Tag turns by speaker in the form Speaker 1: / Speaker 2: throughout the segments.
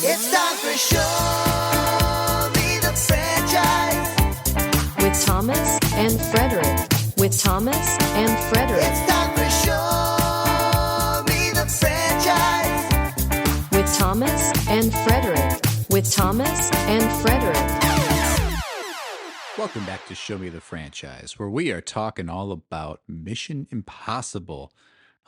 Speaker 1: It's time for Show Me the Franchise.
Speaker 2: With Thomas and Frederick. With Thomas and Frederick.
Speaker 1: It's time for Show Me the Franchise.
Speaker 2: With Thomas and Frederick. With Thomas and Frederick.
Speaker 3: Welcome back to Show Me the Franchise, where we are talking all about Mission Impossible.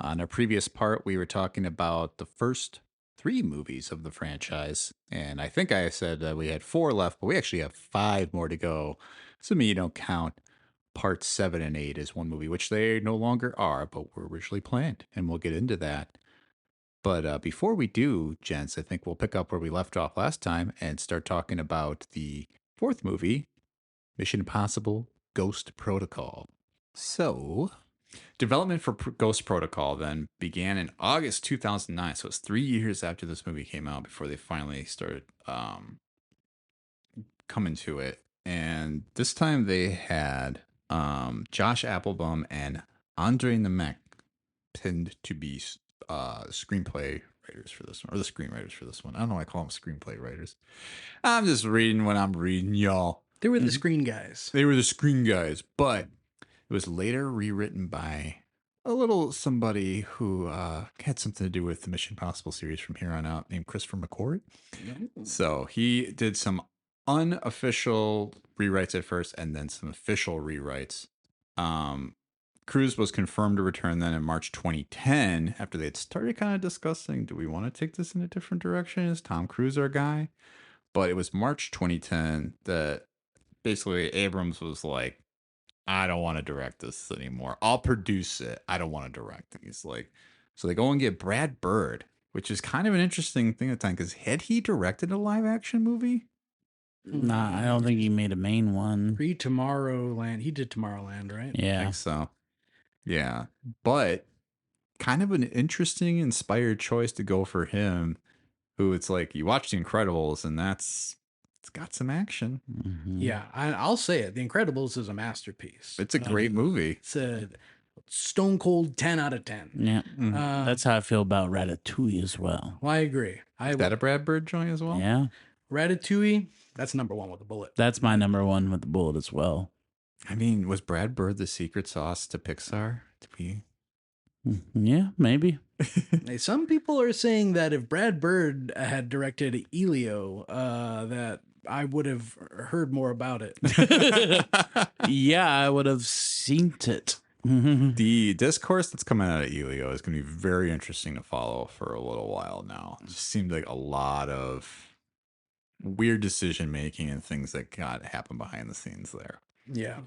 Speaker 3: On our previous part, we were talking about the first 3 movies of the franchise, and I think I said we had 4 left, but we actually have 5 more to go. Assuming you don't count parts 7 and 8 as one movie, which they no longer are, but were originally planned, and we'll get into that. But before we do, gents, I think we'll pick up where we left off last time and start talking about the 4th movie, Mission Impossible Ghost Protocol. So, development for Ghost Protocol then began in August 2009. So it's 3 years after this movie came out before they finally started coming to it. And this time they had Josh Applebaum and Andre Nemec pinned to be screenplay writers for this one, or the screenwriters for this one. I don't know why I call them screenplay writers. I'm just reading what I'm reading, y'all.
Speaker 4: They were the screen guys.
Speaker 3: They were the screen guys, but it was later rewritten by a little somebody who had something to do with the Mission Impossible series from here on out, named Christopher McQuarrie. So he did some unofficial rewrites at first, and then some official rewrites. Cruise was confirmed to return then in March 2010, after they had started kind of discussing, do we want to take this in a different direction? Is Tom Cruise our guy? But it was March 2010 that basically Abrams was like, I don't want to direct this anymore. I'll produce it. I don't want to direct it. He's like, so they go and get Brad Bird, which is kind of an interesting thing at the time, because had he directed a live action movie?
Speaker 5: Nah, I don't think he made a main one.
Speaker 4: Tomorrowland. He did Tomorrowland, right?
Speaker 3: I
Speaker 5: Yeah.
Speaker 3: think so. Yeah. But kind of an interesting, inspired choice to go for him, who it's like, you watch The Incredibles, and it's got some action.
Speaker 5: Mhm.
Speaker 4: Yeah, I'll say it. The Incredibles is a masterpiece.
Speaker 3: It's a great movie.
Speaker 4: It's a stone cold 10 out of 10.
Speaker 5: Yeah.
Speaker 3: Mhm.
Speaker 5: That's how I feel about Ratatouille as well.
Speaker 4: Well, I agree.
Speaker 3: Is that a Brad Bird joint as well?
Speaker 5: Yeah.
Speaker 4: Ratatouille, that's number 1 with a bullet.
Speaker 5: That's my number 1 with the bullet as well.
Speaker 3: I mean, was Brad Bird the secret sauce to Pixar?
Speaker 5: Yeah, maybe.
Speaker 4: Hey, some people are saying that if Brad Bird had directed Elio, that I would have heard more about it.
Speaker 5: Yeah, I would have seen it.
Speaker 3: The discourse that's coming out of Elio is going to be very interesting to follow for a little while now. It just seemed like a lot of weird decision making and things that happened behind the scenes there.
Speaker 4: Yeah.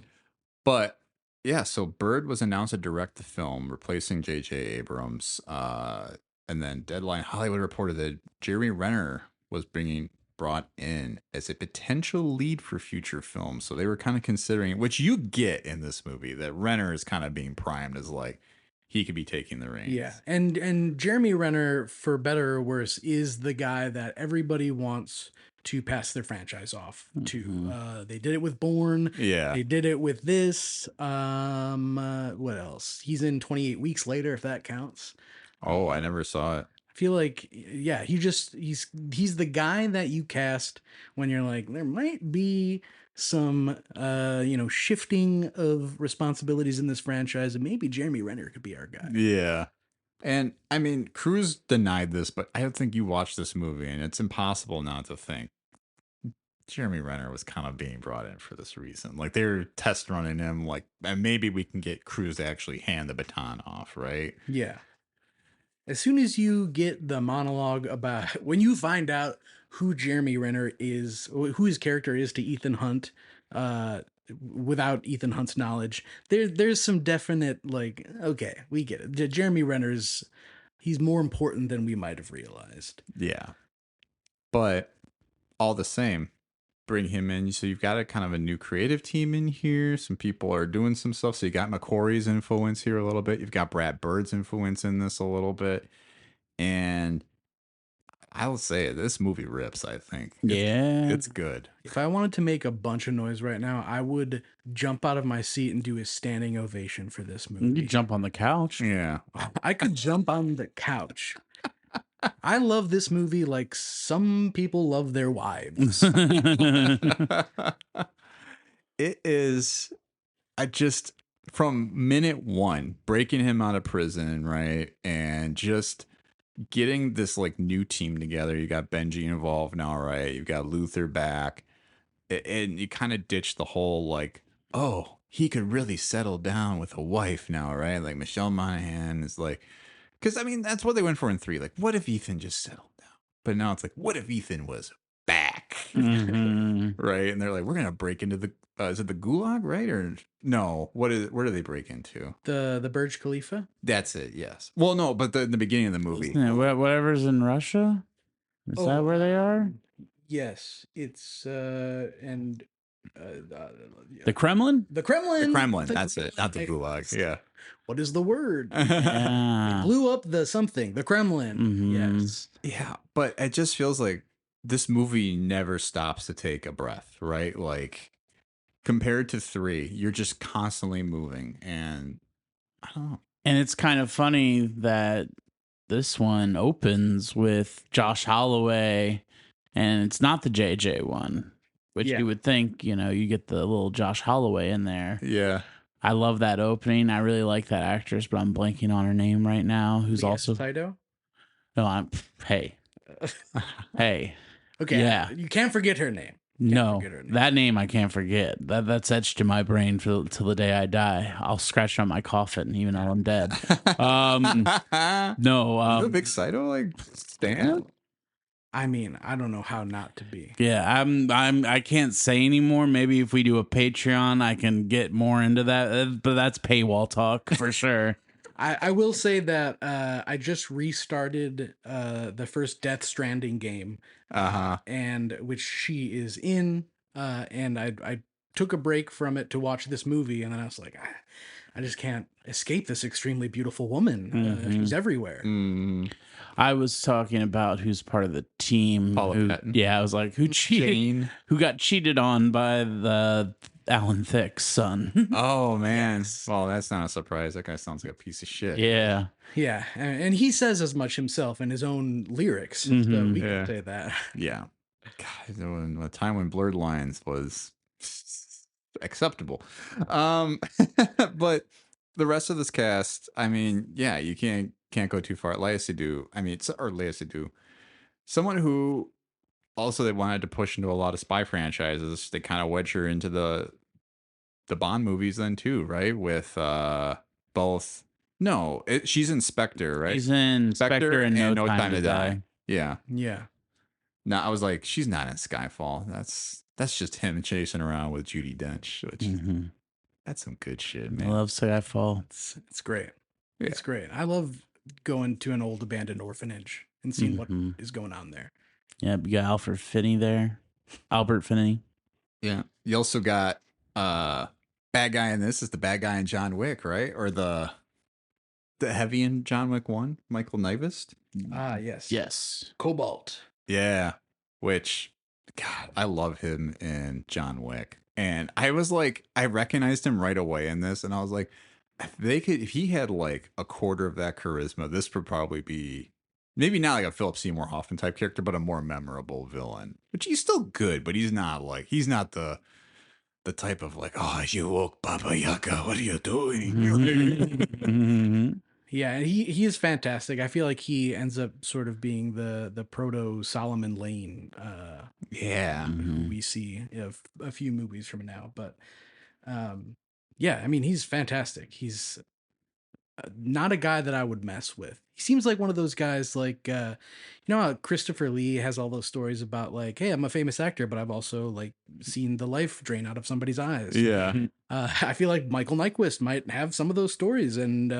Speaker 3: But yeah, so Bird was announced to direct the film, replacing J.J. Abrams. And then Deadline Hollywood reported that Jeremy Renner was brought in as a potential lead for future films. So they were kind of considering, which you get in this movie, that Renner is kind of being primed as like, he could be taking the reins.
Speaker 4: Yeah. And Jeremy Renner, for better or worse, is the guy that everybody wants to pass their franchise off to. They did it with Bourne.
Speaker 3: Yeah.
Speaker 4: They did it with this. What else? He's in 28 Weeks Later, if that counts.
Speaker 3: Oh, I never saw it.
Speaker 4: I feel like, yeah, he's the guy that you cast when you're like, there might be some, shifting of responsibilities in this franchise, and maybe Jeremy Renner could be our guy.
Speaker 3: Yeah. And I mean, Cruise denied this, but I don't think you watched this movie, and it's impossible not to think Jeremy Renner was kind of being brought in for this reason. Like, they're test running him, like, and maybe we can get Cruise to actually hand the baton off, right?
Speaker 4: Yeah. As soon as you get the monologue about when you find out who Jeremy Renner is, who his character is to Ethan Hunt, without Ethan Hunt's knowledge, there's some definite, like, okay, we get it. Jeremy Renner's, he's more important than we might have realized.
Speaker 3: Yeah. But all the same, bring him in. So you've got a kind of a new creative team in here. Some people are doing some stuff. So you got McQuarrie's influence here a little bit. You've got Brad Bird's influence in this a little bit. And I will say this movie rips, I think. It's good.
Speaker 4: If I wanted to make a bunch of noise right now, I would jump out of my seat and do a standing ovation for this movie.
Speaker 5: You jump on the couch.
Speaker 3: Yeah.
Speaker 4: I could jump on the couch. I love this movie like some people love their wives.
Speaker 3: It is. I just from minute one breaking him out of prison, right, and just getting this like new team together. You got Benji involved now, right? You've got Luther back, and you kind of ditch the whole like, oh, he could really settle down with a wife now, right? Like Michelle Monaghan is like, because I mean that's what they went for in 3. Like, what if Ethan just settled down? But now it's like, what if Ethan was back, right? And they're like, we're gonna break into the is it the Gulag, right? Or no? What is? Where do they break into?
Speaker 4: The Burj Khalifa.
Speaker 3: That's it. Yes. Well, no, but in the beginning of the movie.
Speaker 5: Yeah, whatever's in Russia. Is that where they are?
Speaker 4: Yes, it's and
Speaker 5: The Kremlin?
Speaker 4: the Kremlin.
Speaker 3: The Kremlin. That's it. Not the Gulag. Yeah.
Speaker 4: What is the word?
Speaker 5: Yeah.
Speaker 4: Blew up the something. The Kremlin.
Speaker 5: Mhm.
Speaker 4: Yes.
Speaker 3: Yeah, but it just feels like this movie never stops to take a breath, right? Like compared to 3, you're just constantly moving, and I don't know.
Speaker 5: And it's kind of funny that this one opens with Josh Holloway, and it's not the JJ one, which
Speaker 4: Yeah.
Speaker 5: you would think, you get the little Josh Holloway in there.
Speaker 3: Yeah.
Speaker 5: I love that opening. I really like that actress, but I'm blanking on her name right now. Who's
Speaker 4: Leah
Speaker 5: also
Speaker 4: Saido.
Speaker 5: no, hey,
Speaker 4: Okay.
Speaker 5: Yeah.
Speaker 4: You can't forget her name.
Speaker 5: no,
Speaker 4: forget her name.
Speaker 5: that name I can't forget. That's etched in my brain till the day I die. I'll scratch on my coffin even though I'm dead. No,
Speaker 3: you a big Saito like stan?
Speaker 4: I mean, I don't know how not to be.
Speaker 5: Yeah, I can't say anymore. Maybe if we do a Patreon, I can get more into that. But that's paywall talk for sure.
Speaker 4: I will say that I just restarted the first Death Stranding game, and which she is in, and I took a break from it to watch this movie, and then I was like, I just can't escape this extremely beautiful woman. She's everywhere.
Speaker 5: I was talking about who's part of the team.
Speaker 3: Paula Patton.
Speaker 5: Yeah, I was like, who cheated?
Speaker 3: Jane.
Speaker 5: Who got cheated on by the Alan Thicke's son?
Speaker 3: Oh man. Well, that's not a surprise. That guy sounds like a piece of shit.
Speaker 5: Yeah.
Speaker 4: Yeah, and he says as much himself in his own lyrics, so we
Speaker 3: Yeah.
Speaker 4: can say that.
Speaker 3: Yeah. God, when a time when blurred lines was acceptable. But the rest of this cast, I mean, yeah, you can't go too far. Lea Seydoux, I mean, Lea Seydoux, someone who also they wanted to push into a lot of spy franchises. They kind of wedge her into the Bond movies then too, right? With both. No, she's in Spectre, right?
Speaker 5: He's in Spectre and No Time to Die.
Speaker 3: Yeah.
Speaker 4: Yeah.
Speaker 3: No, I was like, she's not in Skyfall. That's just him chasing around with Judi Dench. Which that's some good shit,
Speaker 5: I
Speaker 3: man.
Speaker 5: love Skyfall.
Speaker 4: It's great.
Speaker 3: Yeah.
Speaker 4: It's great. I love going to an old abandoned orphanage and seeing what is going on there.
Speaker 5: Yeah, you got Alfred Finney there. Albert Finney.
Speaker 3: Yeah. You also got bad guy in this is the bad guy in John Wick, right? Or the heavy in John Wick 1, Michael Nyvist.
Speaker 4: Ah, yes.
Speaker 5: Yes.
Speaker 4: Cobalt.
Speaker 3: Yeah. Which, God, I love him in John Wick. And I was like, I recognized him right away in this. And I was like, if he had like a quarter of that charisma, this would probably be maybe not like a Philip Seymour Hoffman type character, but a more memorable villain. Which he's still good, but he's not the type of like, oh, you woke Baba Yaga, what are you doing?
Speaker 4: Yeah, he is fantastic. I feel like he ends up sort of being the proto Solomon Lane
Speaker 3: Yeah.
Speaker 4: who we see a few movies from now. But yeah, I mean, he's fantastic. He's not a guy that I would mess with. He seems like one of those guys like, you know how Christopher Lee has all those stories about like, hey, I'm a famous actor, but I've also like seen the life drain out of somebody's eyes.
Speaker 3: Yeah.
Speaker 4: I feel like Michael Nyquist might have some of those stories. And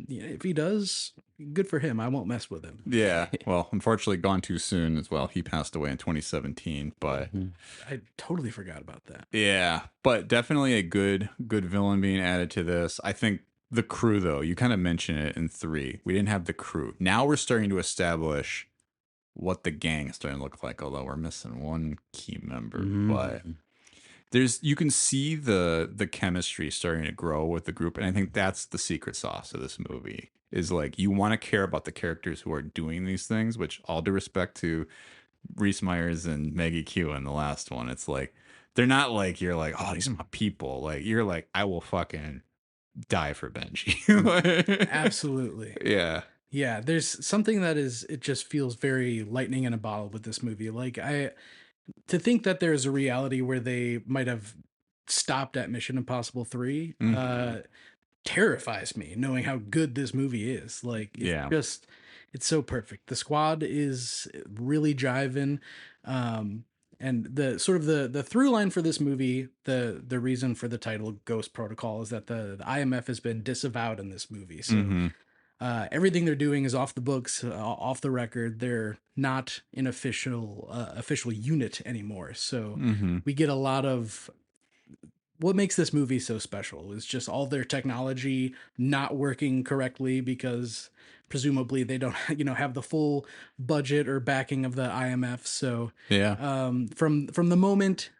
Speaker 4: if he does, good for him. I won't mess with him.
Speaker 3: Yeah. Well, unfortunately, gone too soon as well. He passed away in 2017, but
Speaker 4: I totally forgot about that.
Speaker 3: yeah, but definitely a good villain being added to this. I think the crew, though, you kind of mentioned it in 3. We didn't have the crew. Now we're starting to establish what the gang is starting to look like, although we're missing one key member. But you can see the chemistry starting to grow with the group, and I think that's the secret sauce of this movie. is like you want to care about the characters who are doing these things, which all due respect to Reese Myers and Maggie Q in the last one, it's like they're not like you're like, oh, these are my people. Like you're like, I will fucking die for Benji.
Speaker 4: Absolutely.
Speaker 3: Yeah.
Speaker 4: Yeah, there's something that it just feels very lightning in a bottle with this movie. Like to think that there's a reality where they might have stopped at Mission Impossible 3 terrifies me, knowing how good this movie is. Like it's so perfect. The squad is really jiving. And the sort of the through line for this movie, the reason for the title Ghost Protocol is that the IMF has been disavowed in this movie. So everything they're doing is off the books, off the record. They're not an official unit anymore. So we get a lot of what makes this movie so special is just all their technology not working correctly because presumably they don't have the full budget or backing of the IMF. So from the moment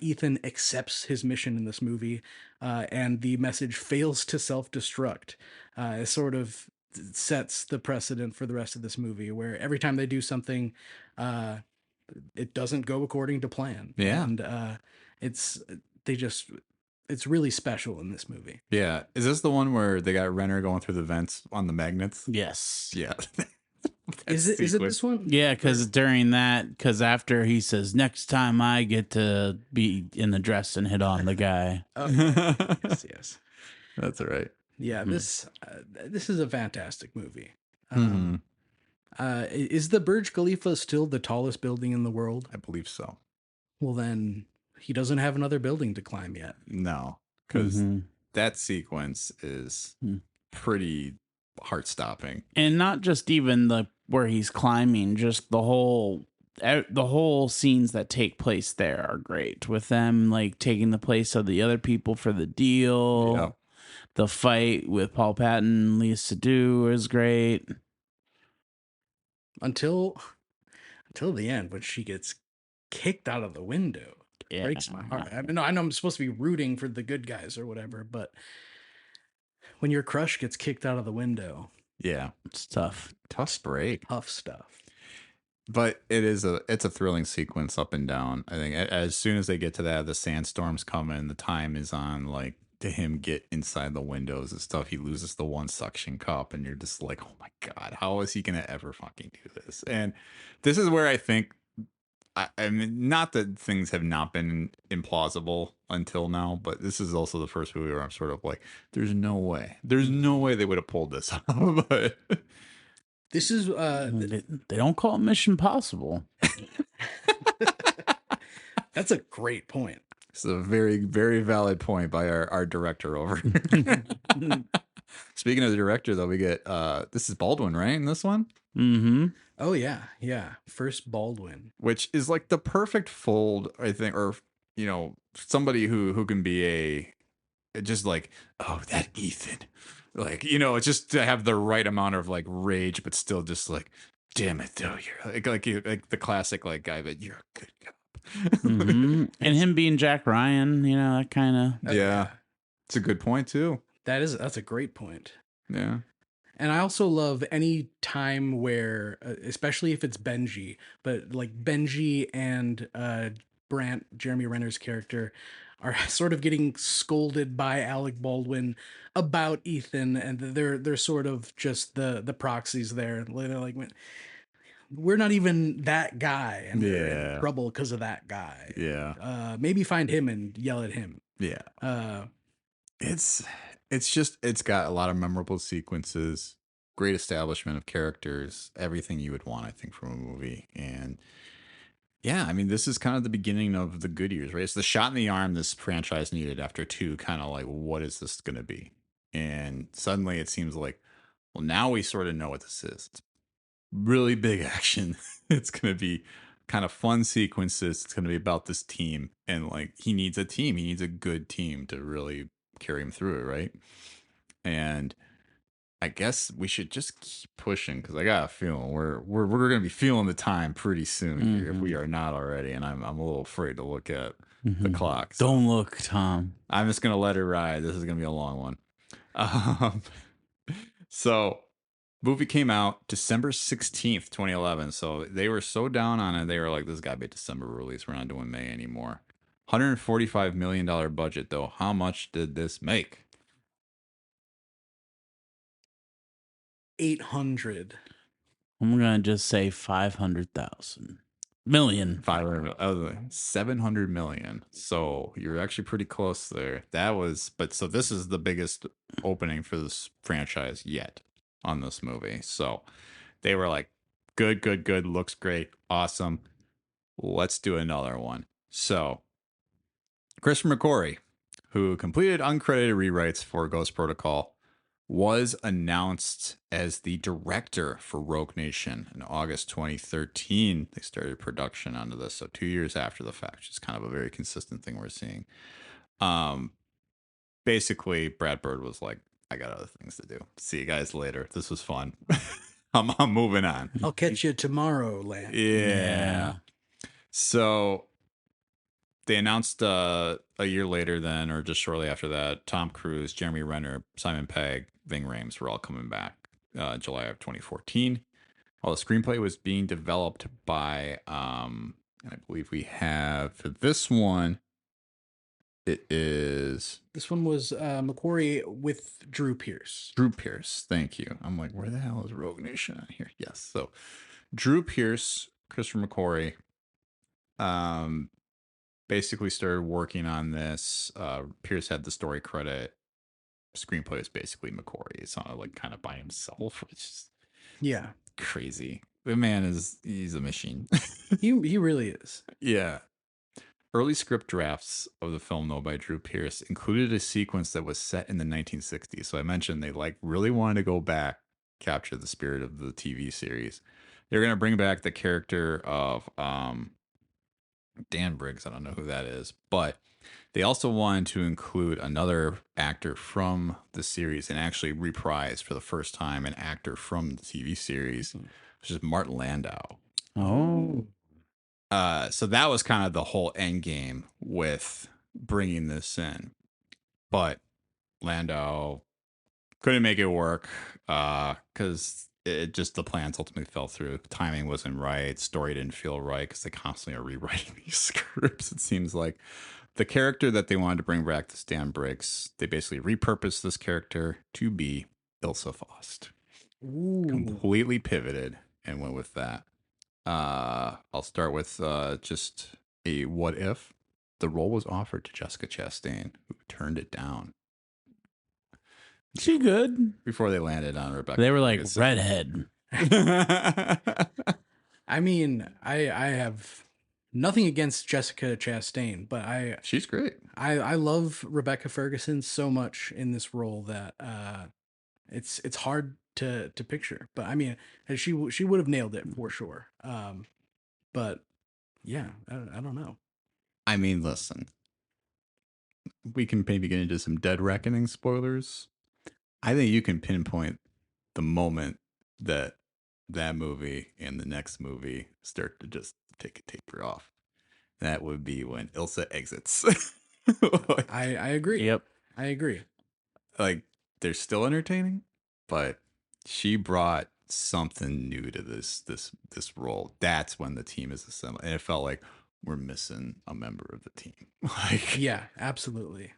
Speaker 4: Ethan accepts his mission in this movie and the message fails to self-destruct, it sort of sets the precedent for the rest of this movie, where every time they do something, it doesn't go according to plan. And it's really special in this movie.
Speaker 3: Yeah. Is this the one where they got Renner going through the vents on the magnets?
Speaker 5: Yes.
Speaker 3: Yeah.
Speaker 4: Is it this one?
Speaker 5: Yeah, because after he says, next time I get to be in the dress and hit on the guy.
Speaker 4: Yes.
Speaker 3: That's all right.
Speaker 4: Yeah, this is a fantastic movie. Is the Burj Khalifa still the tallest building in the world?
Speaker 3: I believe so.
Speaker 4: Well, then he doesn't have another building to climb yet.
Speaker 3: No, because that sequence is pretty heart-stopping.
Speaker 5: And not just even where he's climbing, just the whole scenes that take place there are great, with them like taking the place of the other people for the deal.
Speaker 3: Yeah.
Speaker 5: The fight with Paul Patton and Léa Seydoux is great.
Speaker 4: Until the end, when she gets kicked out of the window.
Speaker 5: Yeah.
Speaker 4: Breaks my heart. I know I'm supposed to be rooting for the good guys or whatever, but when your crush gets kicked out of the window,
Speaker 3: Yeah.
Speaker 5: It's tough.
Speaker 3: Tough break.
Speaker 4: tough stuff.
Speaker 3: But it's a thrilling sequence up and down. I think as soon as they get to that, the sandstorm's coming, the time is on, like, to him get inside the windows and stuff. He loses the one suction cup, and you're just like, oh my God, how is he going to ever fucking do this? And this is where I think, I mean, not that things have not been implausible until now, but this is also the first movie where I'm sort of like, there's no way they would have pulled this off. But
Speaker 4: This is
Speaker 5: They don't call it Mission Possible.
Speaker 4: that's a great point.
Speaker 3: it's a very, very valid point by our director over here. Speaking of the director, though, we get this is Baldwin, right? In this one?
Speaker 5: Mm-hmm.
Speaker 4: Oh yeah. First Baldwin.
Speaker 3: Which is like the perfect fold, I think, or somebody who can be just like, oh, that Ethan, like, it's just to have the right amount of like rage, but still just like, damn it, though, you're like the classic like guy, but you're a good cop.
Speaker 5: And him being Jack Ryan, that kind of.
Speaker 3: Yeah, it's a good point too.
Speaker 4: That's a great point.
Speaker 3: Yeah.
Speaker 4: And I also love any time where, especially if it's Benji, but like Benji and Brant, Jeremy Renner's character, are sort of getting scolded by Alec Baldwin about Ethan, and they're sort of just the proxies there. They're like, we're not even that guy, and we're in trouble because of that guy.
Speaker 3: Yeah.
Speaker 4: Maybe find him and yell at him.
Speaker 3: Yeah. It's got a lot of memorable sequences, great establishment of characters, everything you would want, I think, from a movie. And yeah, I mean, this is kind of the beginning of the good years, right? It's the shot in the arm this franchise needed after 2, kind of like, what is this going to be? And suddenly it seems like, well, now we sort of know what this is. It's really big action. It's going to be kind of fun sequences. It's going to be about this team. And like, he needs a team. He needs a good team to really carry him through it, right? And I guess we should just keep pushing, because I got a feeling we're going to be feeling the time pretty soon here, if we are not already. And I'm a little afraid to look at the clock. So
Speaker 5: Don't look, Tom.
Speaker 3: I'm just going to let it ride. This is going to be a long one. So Movie came out December 16th, 2011. So they were so down on it. They were like, this got to be a December release. We're not doing May anymore. $145 million budget, though. How much did this make?
Speaker 4: 800.
Speaker 5: I'm gonna just say 500,000 million.
Speaker 3: 700 million. So you're actually pretty close there. So this is the biggest opening for this franchise yet on this movie. So they were like, good, good, good, looks great, awesome. Let's do another one. So Christopher McQuarrie, who completed uncredited rewrites for Ghost Protocol, was announced as the director for Rogue Nation in August 2013. They started production onto this, so 2 years after the fact, which is kind of a very consistent thing we're seeing. Basically, Brad Bird was like, I got other things to do. See you guys later. This was fun. I'm moving on.
Speaker 4: I'll catch you tomorrow, Land.
Speaker 3: Yeah. So they announced a year later then, or just shortly after that, Tom Cruise, Jeremy Renner, Simon Pegg, Ving Rhames were all coming back July of 2014. While the screenplay was being developed by, and I believe we have for this one,
Speaker 4: This one was McQuarrie with Drew Pearce.
Speaker 3: Drew Pearce. Thank you. I'm like, where the hell is Rogue Nation on here? Yes. So Drew Pearce, Christopher McQuarrie, basically started working on this. Pierce had the story credit. Screenplay is basically McQuarrie. It's not like kind of by himself, which is
Speaker 4: Yeah,
Speaker 3: crazy. The man he's a machine.
Speaker 4: he really is.
Speaker 3: Yeah. Early script drafts of the film, though, by Drew Pearce included a sequence that was set in the 1960s. So I mentioned they really wanted to go back, capture the spirit of the TV series. They're going to bring back the character of Dan Briggs. I don't know who that is, but they also wanted to include another actor from the series and actually reprise for the first time an actor from the TV series, which is Martin Landau.
Speaker 5: Oh.
Speaker 3: So that was kind of the whole end game with bringing this in, but Landau couldn't make it work because the plans ultimately fell through. Timing wasn't right. Story didn't feel right because they constantly are rewriting these scripts. It seems like the character that they wanted to bring back, this Dan Briggs, they basically repurposed this character to be Ilsa Faust.
Speaker 4: Ooh.
Speaker 3: Completely pivoted and went with that. I'll start with just a what if. The role was offered to Jessica Chastain, who turned it down
Speaker 5: She good.
Speaker 3: before they landed on Rebecca.
Speaker 5: They were like,
Speaker 3: Ferguson.
Speaker 5: redhead.
Speaker 4: I mean, I have nothing against Jessica Chastain, but
Speaker 3: She's great.
Speaker 4: I love Rebecca Ferguson so much in this role that it's hard to picture. But I mean, she would have nailed it for sure. But yeah, I don't know.
Speaker 3: I mean, listen, we can maybe get into some Dead Reckoning spoilers. I think you can pinpoint the moment that movie and the next movie start to just take a taper off. That would be when Ilsa exits.
Speaker 4: I agree.
Speaker 5: Yep.
Speaker 4: I agree.
Speaker 3: Like, they're still entertaining, but she brought something new to this role. That's when the team is assembled, and it felt like we're missing a member of the team. Like,
Speaker 4: Yeah, absolutely.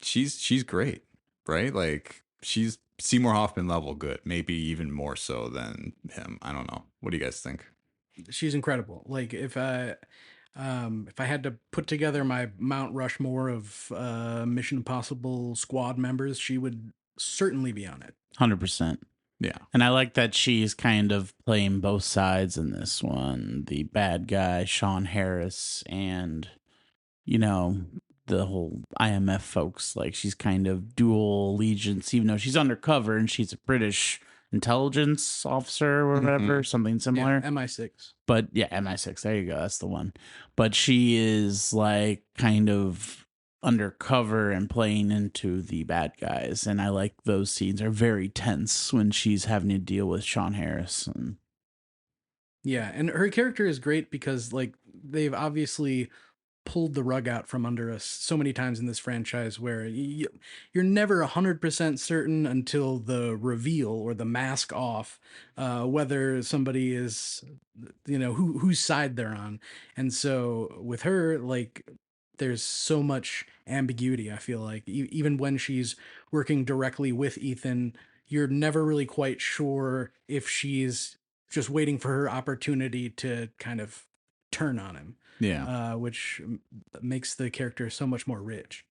Speaker 3: she's great, right? Like, she's Seymour Hoffman level good, maybe even more so than him. I don't know. What do you guys think?
Speaker 4: She's incredible. Like if I had to put together my Mount Rushmore of Mission Impossible squad members, she would certainly be on it.
Speaker 5: 100%.
Speaker 3: Yeah.
Speaker 5: And I like that she's kind of playing both sides in this one. The bad guy, Sean Harris, and, you know, the whole IMF folks. Like, she's kind of dual allegiance, even though she's undercover and she's a British intelligence officer or whatever, something similar.
Speaker 4: Yeah, MI6.
Speaker 5: But yeah, MI6, there you go. That's the one. But she is like kind of undercover and playing into the bad guys. And I like those scenes are very tense when she's having to deal with Sean Harris.
Speaker 4: Yeah, and her character is great because like they've obviously pulled the rug out from under us so many times in this franchise where you're never 100% certain until the reveal or the mask off, whether somebody is, whose side they're on. And so with her, like, there's so much ambiguity. I feel like even when she's working directly with Ethan, you're never really quite sure if she's just waiting for her opportunity to kind of turn on him.
Speaker 3: Yeah.
Speaker 4: Which makes the character so much more rich.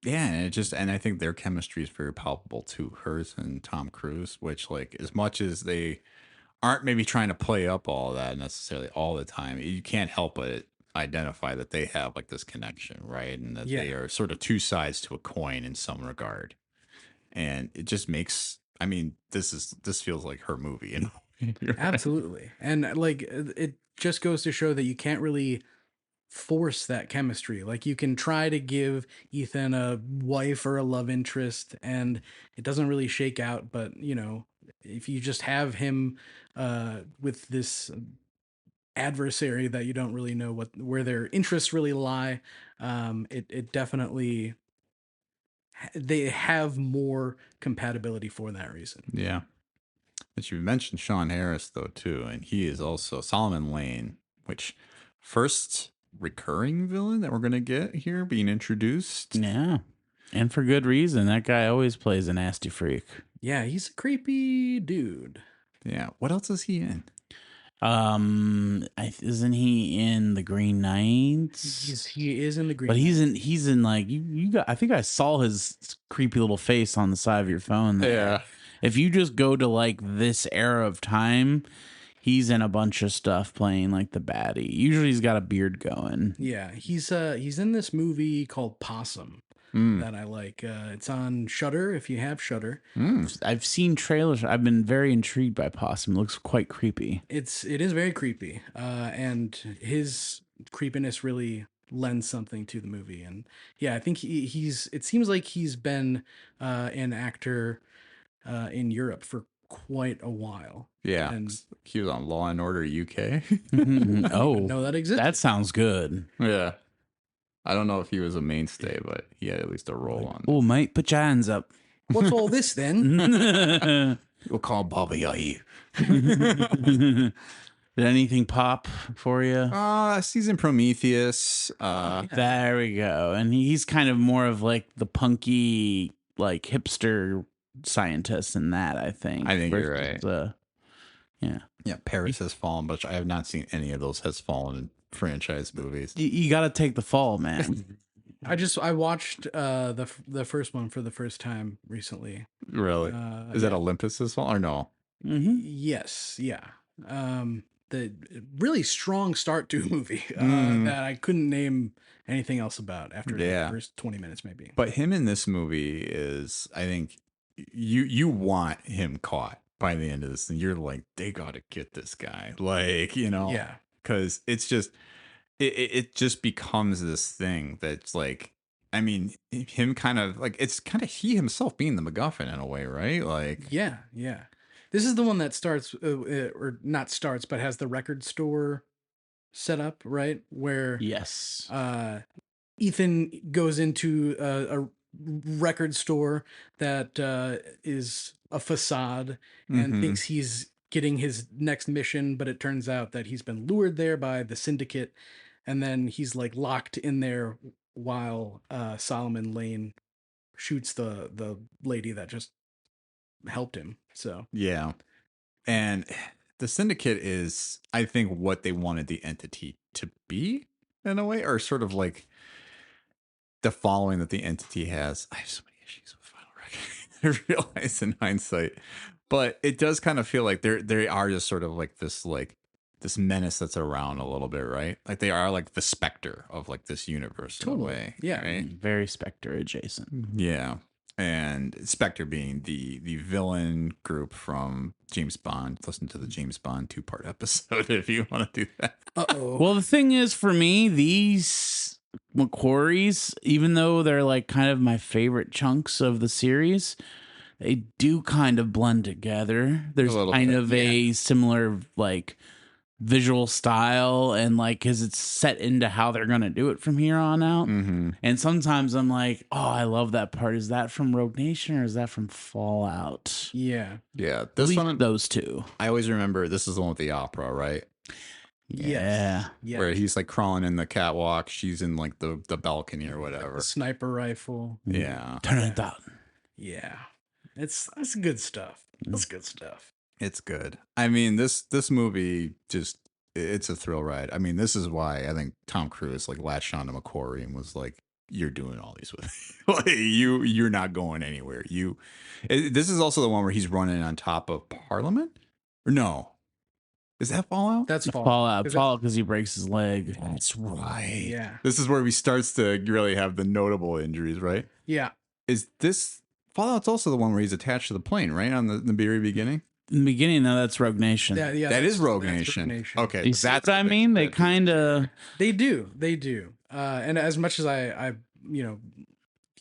Speaker 3: Yeah, and I think their chemistry is very palpable too, hers and Tom Cruise, which, like, as much as they aren't maybe trying to play up all that necessarily all the time, you can't help but identify that they have like this connection, right? And that they are sort of two sides to a coin in some regard. And it just makes, I mean, this feels like her movie, you know? Right.
Speaker 4: Absolutely. And like it just goes to show that you can't really force that chemistry. Like you can try to give Ethan a wife or a love interest and it doesn't really shake out, but if you just have him with this adversary that you don't really know where their interests really lie, it definitely, they have more compatibility for that reason.
Speaker 3: Yeah. But you mentioned Sean Harris though too, and he is also Solomon Lane, which first recurring villain that we're gonna get here being introduced.
Speaker 5: Yeah. And for good reason. That guy always plays a nasty freak.
Speaker 4: Yeah, he's a creepy dude.
Speaker 3: Yeah. What else is he in?
Speaker 5: Isn't he in the Green Knights?
Speaker 4: He is in the Green
Speaker 5: But
Speaker 4: Knights.
Speaker 5: he's in like you got. I think I saw his creepy little face on the side of your phone there.
Speaker 3: Yeah.
Speaker 5: If you just go to like this era of time, he's in a bunch of stuff playing like the baddie. Usually he's got a beard going.
Speaker 4: Yeah, he's in this movie called Possum that I like. It's on Shudder if you have Shudder.
Speaker 5: I've seen trailers. I've been very intrigued by Possum. It looks quite creepy.
Speaker 4: It is very creepy, and his creepiness really lends something to the movie. And yeah, I think he's. It seems like he's been an actor in Europe for quite a while.
Speaker 3: Yeah.
Speaker 4: And
Speaker 3: He was on Law and Order UK.
Speaker 5: Oh,
Speaker 4: know that exists.
Speaker 5: that sounds good.
Speaker 3: Yeah. I don't know if he was a mainstay, but he had at least a role on
Speaker 5: Oh, mate, put your hands up.
Speaker 4: What's all this then?
Speaker 3: We'll call Bobby Aye.
Speaker 5: Did anything pop for you?
Speaker 3: Season Prometheus.
Speaker 5: There we go. And he's kind of more of like the punky, like hipster scientist in that, I think.
Speaker 3: I think you're
Speaker 5: right. Yeah.
Speaker 3: Yeah, Paris Has Fallen, but I have not seen any of those Has Fallen franchise movies.
Speaker 5: You got to take the fall, man.
Speaker 4: I watched the first one for the first time recently.
Speaker 3: Really? Is that Olympus Has Fallen or no?
Speaker 4: Yes, yeah. The really strong start to a movie that I couldn't name anything else about after the first 20 minutes maybe.
Speaker 3: But him in this movie is, I think, you want him caught by the end of this, and you're like, they got to get this guy, like,
Speaker 4: Yeah.
Speaker 3: because it's just it just becomes this thing that's like, I mean, him kind of like, it's kind of he himself being the MacGuffin in a way, right? Like,
Speaker 4: Yeah. This is the one that starts, or not starts, but has the record store set up, right? Where
Speaker 5: Yes.
Speaker 4: Ethan goes into a record store that is a facade and thinks he's getting his next mission, but it turns out that he's been lured there by the syndicate, and then he's like locked in there while Solomon Lane shoots the lady that just helped him. So
Speaker 3: yeah. And the syndicate is, I think, what they wanted the entity to be in a way, or sort of like the following that the entity has. I have so many issues with Final Record, I realize in hindsight, but it does kind of feel like they are just sort of like this menace that's around a little bit, right? Like they are like the specter of like this universe in a way.
Speaker 4: Yeah.
Speaker 3: Right?
Speaker 5: Very Spectre adjacent.
Speaker 3: Yeah. And Spectre being the villain group from James Bond. Listen to the James Bond 2-part episode if you want to do that.
Speaker 5: Well, the thing is, for me, these McQuarries, even though they're like kind of my favorite chunks of the series, they do kind of blend together. There's kind of a similar like visual style and like because it's set into how they're gonna do it from here on out.
Speaker 3: Mm-hmm.
Speaker 5: And sometimes I'm like, oh, I love that part. Is that from Rogue Nation or is that from Fallout?
Speaker 4: Yeah.
Speaker 3: Yeah,
Speaker 5: At
Speaker 3: this
Speaker 5: least
Speaker 3: one
Speaker 5: those two.
Speaker 3: I always remember. This is the one with the opera, right?
Speaker 5: Yeah.
Speaker 4: Yes.
Speaker 3: Where he's like crawling in the catwalk. She's in like the balcony or whatever.
Speaker 4: The sniper rifle.
Speaker 3: Yeah,
Speaker 5: Turn it down.
Speaker 4: Yeah. That's good stuff. That's good stuff.
Speaker 3: it's good. I mean, this movie just it's a thrill ride. I mean, this is why I think Tom Cruise like latched onto McQuarrie and was like, "You're doing all these with me. Like, you're not going anywhere." This is also the one where he's running on top of Parliament. Or no, is that Fallout?
Speaker 4: That's
Speaker 5: Fallout because he breaks his leg.
Speaker 3: That's right.
Speaker 4: Yeah.
Speaker 3: This is where he starts to really have the notable injuries, right?
Speaker 4: Yeah.
Speaker 3: Is this Fallout's also the one where he's attached to the plane, right? On the very beginning?
Speaker 5: In the beginning, though, that's Rogue Nation.
Speaker 4: Yeah.
Speaker 3: That is Rogue
Speaker 4: that's
Speaker 3: Nation. Okay.
Speaker 5: You see what I mean? They kind of.
Speaker 4: They do. And as much as I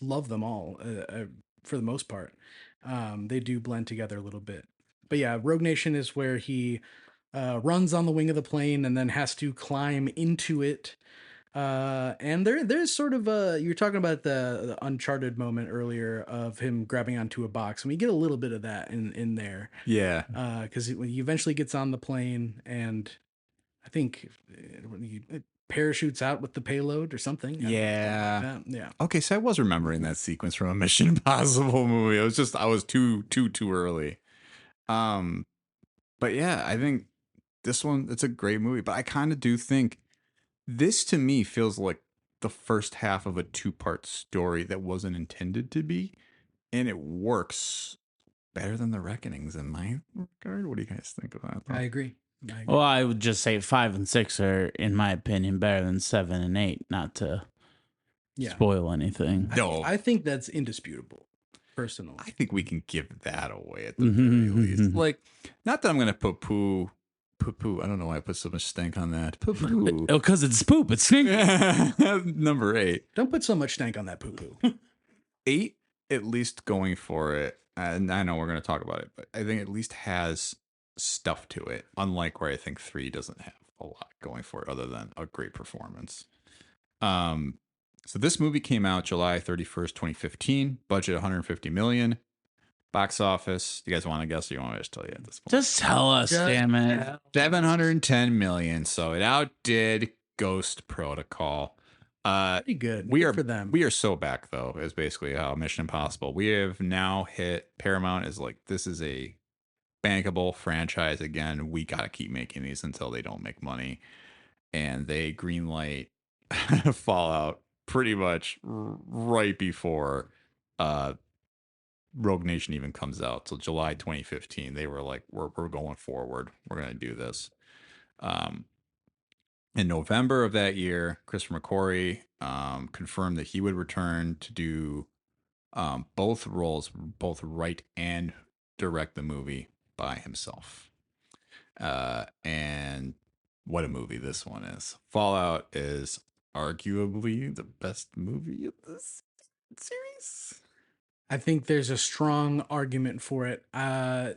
Speaker 4: love them all for the most part, they do blend together a little bit. But yeah, Rogue Nation is where he runs on the wing of the plane and then has to climb into it. And there's sort of you were talking about the Uncharted moment earlier of him grabbing onto a box, and we get a little bit of that in there.
Speaker 3: Yeah.
Speaker 4: Because when he eventually gets on the plane, and I think when he parachutes out with the payload or something.
Speaker 3: Yeah.
Speaker 4: Yeah.
Speaker 3: Okay, so I was remembering that sequence from a Mission Impossible movie. I was too early. But yeah, I think this one, it's a great movie. But I kind of do think this to me feels like the first half of a 2-part story that wasn't intended to be, and it works better than The Reckonings in my regard. What do you guys think of that?
Speaker 4: I agree.
Speaker 5: Well, I would just say 5 and 6 are, in my opinion, better than 7 and 8. Not to spoil anything.
Speaker 3: No,
Speaker 4: I think that's indisputable. Personally,
Speaker 3: I think we can give that away at the very least. Like, not that I'm going to poo-poo. I don't know why I put so much stank on that. Poo-poo.
Speaker 5: Oh, because it's poop. It's stinky.
Speaker 3: Number 8.
Speaker 4: don't put so much stank on that poo poo.
Speaker 3: 8, at least going for it. And I know we're going to talk about it, but I think at least has stuff to it. Unlike where I think 3 doesn't have a lot going for it other than a great performance. So this movie came out July 31st, 2015. Budget $150 million. Box office. Do you guys want to guess or you want me to just tell you at this point?
Speaker 5: Just tell us, damn it.
Speaker 3: $710 million. So it outdid Ghost Protocol.
Speaker 4: Pretty good.
Speaker 3: We
Speaker 4: Good
Speaker 3: are
Speaker 4: for them.
Speaker 3: We are so back though, is basically how Mission Impossible. We have now hit Paramount is like, this is a bankable franchise again. We gotta keep making these until they don't make money. And they greenlight Fallout pretty much right before Rogue Nation even comes out. So July 2015, they were like, we're going forward. We're gonna do this. In November of that year, Christopher McQuarrie confirmed that he would return to do both roles, both write and direct the movie by himself. And what a movie this one is. Fallout is arguably the best movie of this series.
Speaker 4: I think there's a strong argument for it. I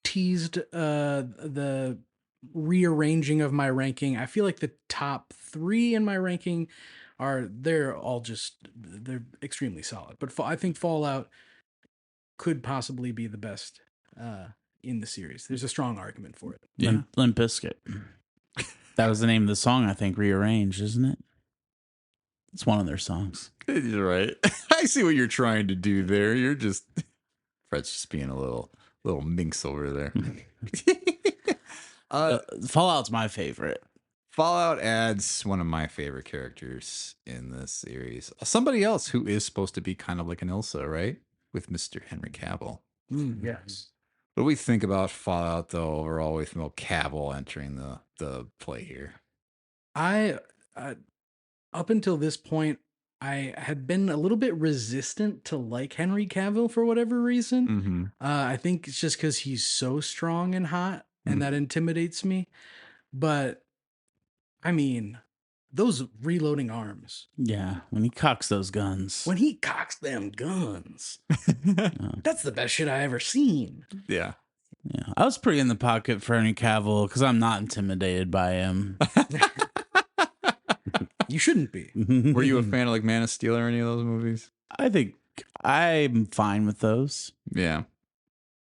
Speaker 4: teased the rearranging of my ranking. I feel like the top 3 in my ranking they're extremely solid. But I think Fallout could possibly be the best in the series. There's a strong argument for it.
Speaker 5: Limp Bizkit. That was the name of the song, I think, Rearranged, isn't it? It's one of their songs.
Speaker 3: You're right. I see what you're trying to do there. You're just Fred's just being a little minx over there.
Speaker 5: Fallout's my favorite.
Speaker 3: Fallout adds one of my favorite characters in this series. Somebody else who is supposed to be kind of like an Ilsa, right? With Mr. Henry Cavill.
Speaker 4: Yes.
Speaker 3: What do we think about Fallout, though, overall, with Cavill entering the play here?
Speaker 4: I up until this point, I had been a little bit resistant to like Henry Cavill for whatever reason.
Speaker 3: Mm-hmm.
Speaker 4: I think it's just because he's so strong and hot, and that intimidates me. But I mean, those reloading arms.
Speaker 5: Yeah, when he cocks those guns.
Speaker 4: When he cocks them guns, that's the best shit I ever seen.
Speaker 3: Yeah.
Speaker 5: Yeah, I was pretty in the pocket for Henry Cavill because I'm not intimidated by him.
Speaker 4: You shouldn't be.
Speaker 3: Were you a fan of like Man of Steel or any of those movies?
Speaker 5: I think I'm fine with those.
Speaker 3: Yeah.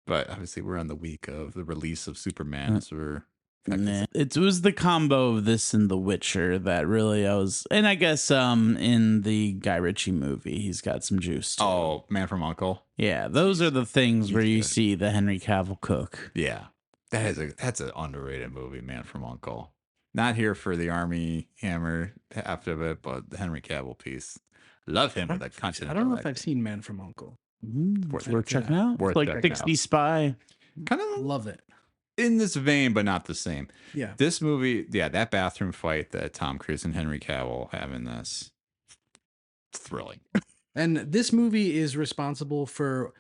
Speaker 3: But obviously we're on the week of the release of Superman, so we're
Speaker 5: Nah. It was the combo of this and The Witcher that really and I guess in the Guy Ritchie movie he's got some juice too.
Speaker 3: Oh, Man from Uncle.
Speaker 5: Yeah, those are the things where you
Speaker 3: good.
Speaker 5: see the Henry Cavill cook.
Speaker 3: Yeah. That's an underrated movie, Man from Uncle. Not here for the Army Hammer half of it, but the Henry Cavill piece. Love him with that content.
Speaker 4: I don't know if I've seen Man from Uncle.
Speaker 5: Worth checking out.
Speaker 3: Worth
Speaker 5: It's like
Speaker 3: checking
Speaker 5: 60
Speaker 3: out.
Speaker 5: Spy.
Speaker 3: Kind of
Speaker 4: Love it.
Speaker 3: in this vein, but not the same.
Speaker 4: Yeah.
Speaker 3: This movie, yeah, that bathroom fight that Tom Cruise and Henry Cavill have in this, thrilling.
Speaker 4: And this movie is responsible for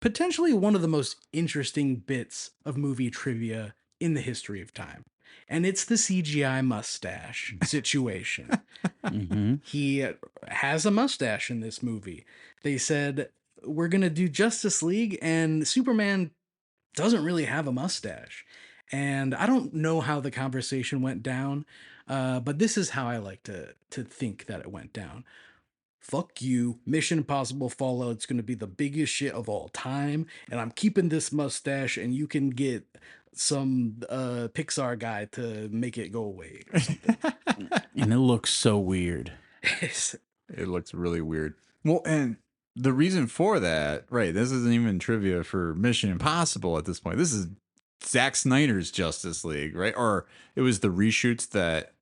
Speaker 4: potentially one of the most interesting bits of movie trivia in the history of time. And it's the CGI mustache situation.
Speaker 5: Mhm.
Speaker 4: He has a mustache in this movie. They said, we're going to do Justice League, and Superman doesn't really have a mustache. And I don't know how the conversation went down, but this is how I like to think that it went down. Fuck you. Mission Impossible Fallout's going to be the biggest shit of all time, and I'm keeping this mustache, and you can get some Pixar guy to make it go away or something.
Speaker 5: And it looks so weird.
Speaker 3: It looks really weird. Well, and the reason for that, right, this isn't even trivia for Mission Impossible at this point. This is Zack Snyder's Justice League, right? Or it was the reshoots that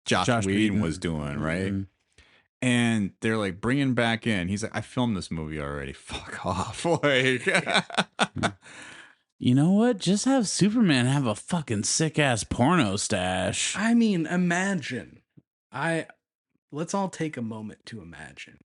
Speaker 3: Josh Whedon was doing, right?
Speaker 5: Mhm.
Speaker 3: And they're like bringing back in. He's like, I filmed this movie already. Fuck off. Like,
Speaker 5: You know what? Just have Superman have a fucking sick ass porno stash.
Speaker 4: I mean, imagine. Let's all take a moment to imagine.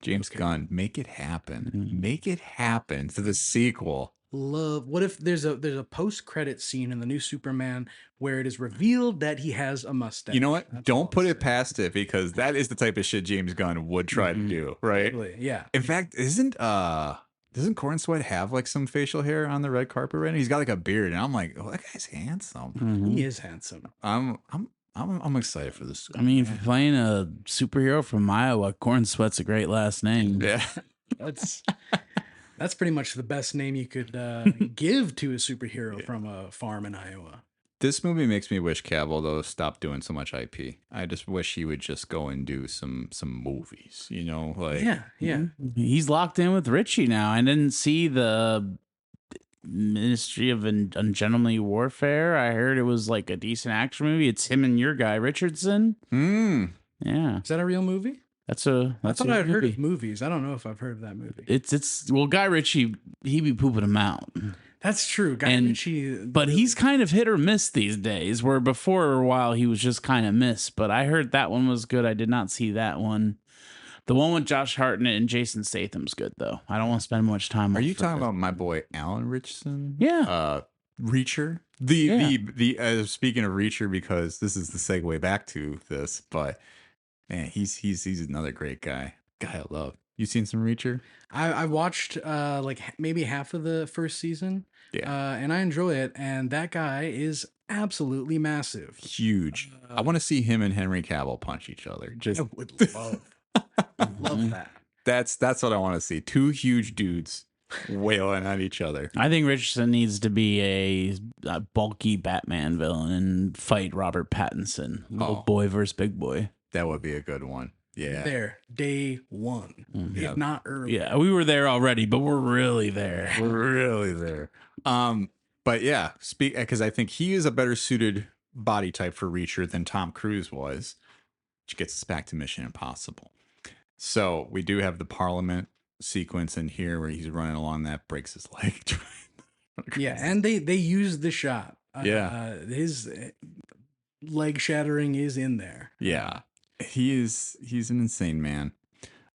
Speaker 3: James Gunn, make it happen. Make it happen to the sequel.
Speaker 4: What if there's a post-credit scene in the new Superman where it is revealed that he has a mustache?
Speaker 3: You know what?
Speaker 4: That's all
Speaker 3: Don't
Speaker 4: I'll
Speaker 3: put it
Speaker 4: say.
Speaker 3: past it, because that is the type of shit James Gunn would try to do, right?
Speaker 4: Totally, yeah.
Speaker 3: In fact, doesn't Corn Sweat have like some facial hair on the red carpet right now? He's got like a beard, and I'm like, oh, that guy's handsome.
Speaker 4: He is handsome.
Speaker 3: I'm excited for this.
Speaker 5: I mean, if you're playing a superhero from Iowa, Corn Sweat's a great last name.
Speaker 3: Yeah.
Speaker 4: That's pretty much the best name you could give to a superhero from a farm in Iowa.
Speaker 3: This movie makes me wish Cavill though stopped doing so much IP. I just wish he would just go and do some movies. You know, like
Speaker 4: Yeah.
Speaker 5: He's locked in with Richie now. I didn't see the Ministry of Ungentlemanly Warfare. I heard it was like a decent action movie. It's him and your guy Richardson. Yeah,
Speaker 4: Is that a real movie?
Speaker 5: that's
Speaker 4: I thought
Speaker 5: a
Speaker 4: I'd heard
Speaker 5: movie.
Speaker 4: of movies. I don't know if I've heard of that movie.
Speaker 5: It's well, Guy Ritchie, he be pooping them out.
Speaker 4: That's true. Guy
Speaker 5: And-
Speaker 4: Ritchie,
Speaker 5: But he's kind of hit or miss these days, where before a while he was just kind of miss. But I heard that one was good. I did not see that one. The one with Josh Hartnett and Jason Statham's good, though. I don't want to spend much time on
Speaker 3: Are you
Speaker 5: it.
Speaker 3: talking about my boy Alan Richardson?
Speaker 5: Yeah.
Speaker 3: Reacher. The speaking of Reacher, because this is the segue back to this, but man, he's another great guy. Guy I love. You seen some Reacher?
Speaker 4: I watched like maybe half of the first season.
Speaker 3: Yeah.
Speaker 4: And I enjoy it. And that guy is absolutely massive.
Speaker 3: Huge. I want to see him and Henry Cavill punch each other. Just
Speaker 4: I would love that.
Speaker 3: that's what I want to see. Two huge dudes wailing on each other.
Speaker 5: I think Richardson needs to be a bulky Batman villain and fight Robert Pattinson. Little boy versus big boy.
Speaker 3: That would be a good one. Yeah.
Speaker 4: There, day one, if not early.
Speaker 5: Yeah, we were there already, but we're really there.
Speaker 3: We're really there. But yeah, because I think he is a better suited body type for Reacher than Tom Cruise was, which gets us back to Mission Impossible. So we do have the Parliament sequence in here where he's running along that, breaks his leg.
Speaker 4: Yeah, and they use the shot.
Speaker 3: Yeah.
Speaker 4: His leg shattering is in there.
Speaker 3: Yeah, he's an insane man.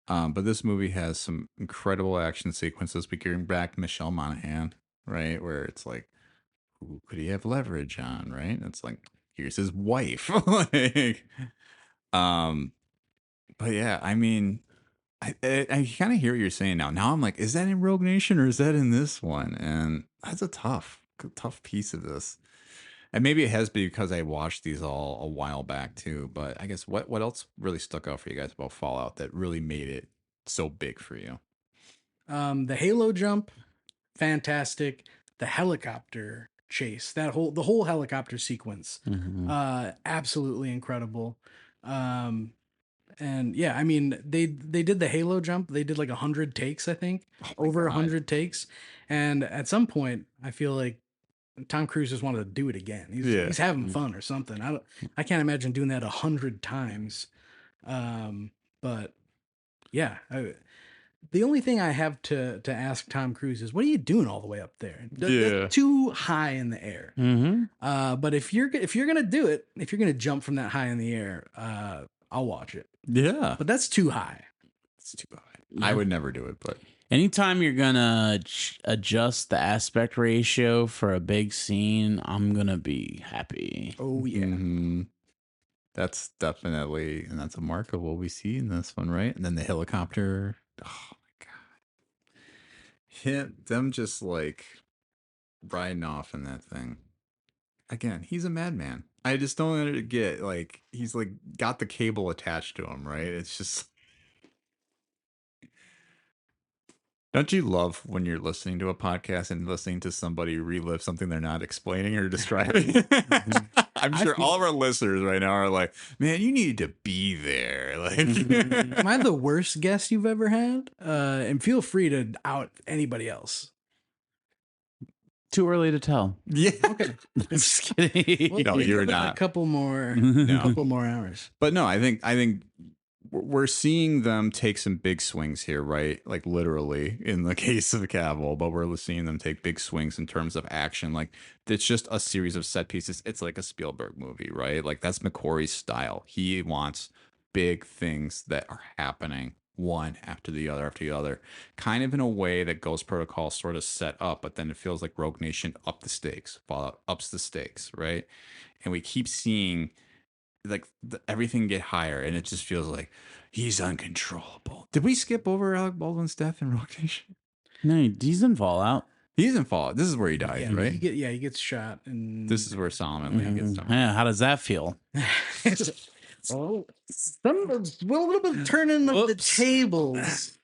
Speaker 3: But this movie has some incredible action sequences. We bring back Michelle Monaghan, right? Where it's like, who could he have leverage on, right? It's like, here's his wife. Like, but yeah, I mean, I kind of hear what you're saying now. Now I'm like, is that in Rogue Nation or is that in this one? And that's a tough piece of this. And maybe it has been because I watched these all a while back too. But I guess what else really stuck out for you guys about Fallout that really made it so big for you?
Speaker 4: The Halo jump, fantastic. The helicopter chase, the whole helicopter sequence, absolutely incredible. And yeah, I mean, they did the Halo jump. They did like 100 takes, I think, over 100 takes. And at some point, I feel like Tom Cruise just wanted to do it again. He's having fun or something. I can't imagine doing that 100 times. But yeah, the only thing I have to ask Tom Cruise is, what are you doing all the way up there? That's too high in the air. But if you're gonna do it, if you're gonna jump from that high in the air, I'll watch it.
Speaker 3: Yeah,
Speaker 4: But that's too high.
Speaker 3: it's too high. I would never do it, but
Speaker 5: Anytime you're gonna adjust the aspect ratio for a big scene, I'm gonna be happy.
Speaker 4: Oh yeah.
Speaker 3: That's definitely, and that's a mark of what we see in this one, right? And then the helicopter. Oh my god, them just like riding off in that thing. Again, he's a madman. I just don't get, like, he's like got the cable attached to him, right? It's just. Don't you love when you're listening to a podcast and listening to somebody relive something they're not explaining or describing? I'm sure all of our listeners right now are like, man, you need to be there. Like,
Speaker 4: Am I the worst guest you've ever had? And feel free to out anybody else.
Speaker 5: Too early to tell.
Speaker 3: yeah.
Speaker 4: Okay.
Speaker 5: Just kidding.
Speaker 4: Well,
Speaker 3: No,
Speaker 4: give
Speaker 3: you're
Speaker 4: it
Speaker 3: not.
Speaker 4: A couple more hours.
Speaker 3: But no, I think we're seeing them take some big swings here, right? Like literally in the case of Cavill, but we're seeing them take big swings in terms of action. Like it's just a series of set pieces. It's like a Spielberg movie, right? Like that's McQuarrie's style. He wants big things that are happening one after the other, kind of in a way that Ghost Protocol sort of set up, but then it feels like Rogue Nation up the stakes, Fallout ups the stakes, right? And we keep seeing like everything get higher, and it just feels like he's uncontrollable. Did we skip over Alec Baldwin's death in Rogue Nation?
Speaker 5: No, he's in Fallout.
Speaker 3: He's in Fallout. This is where he dies,
Speaker 4: Yeah,
Speaker 3: right?
Speaker 4: he gets shot, and
Speaker 3: This is where Solomon Lee gets done.
Speaker 5: Yeah, how does that feel?
Speaker 4: oh, a little bit of turning of the
Speaker 5: Whoops.
Speaker 4: tables.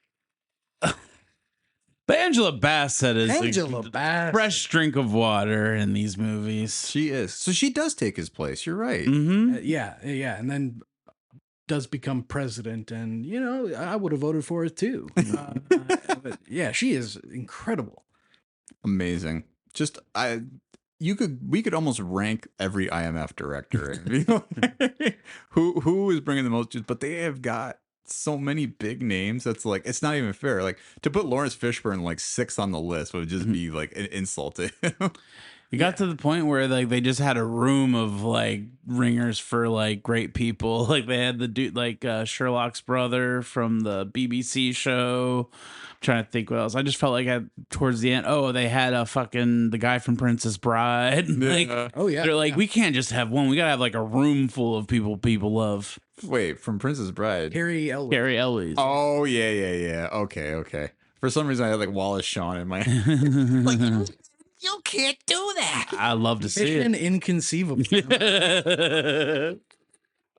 Speaker 5: But Angela Bassett is
Speaker 4: Angela
Speaker 5: a
Speaker 4: Bassett.
Speaker 5: fresh drink of water in these movies.
Speaker 3: She is. So she does take his place. You're right.
Speaker 4: Yeah, and then does become president, and I would have voted for it too. But yeah, she is incredible.
Speaker 3: Amazing. Just we could almost rank every IMF director. who is bringing the most? But they have got so many big names that's like it's not even fair. Like to put Lawrence Fishburne like 6th on the list would just be like an insult to him.
Speaker 5: It got to the point where like they just had a room of like ringers for like great people. Like they had the dude like Sherlock's brother from the BBC show. I'm trying to think what else. I just felt like towards the end, they had the guy from Princess Bride. Like,
Speaker 4: Oh yeah,
Speaker 5: they're like, we can't just have one. We gotta have like a room full of people love.
Speaker 3: Wait, from Princess Bride.
Speaker 4: Harry Elway.
Speaker 5: Harry Elwes.
Speaker 3: Oh yeah. Okay. For some reason I had like Wallace Shawn in my like you can't do that.
Speaker 5: I love to see
Speaker 4: Mission
Speaker 5: it.
Speaker 4: Inconceivable.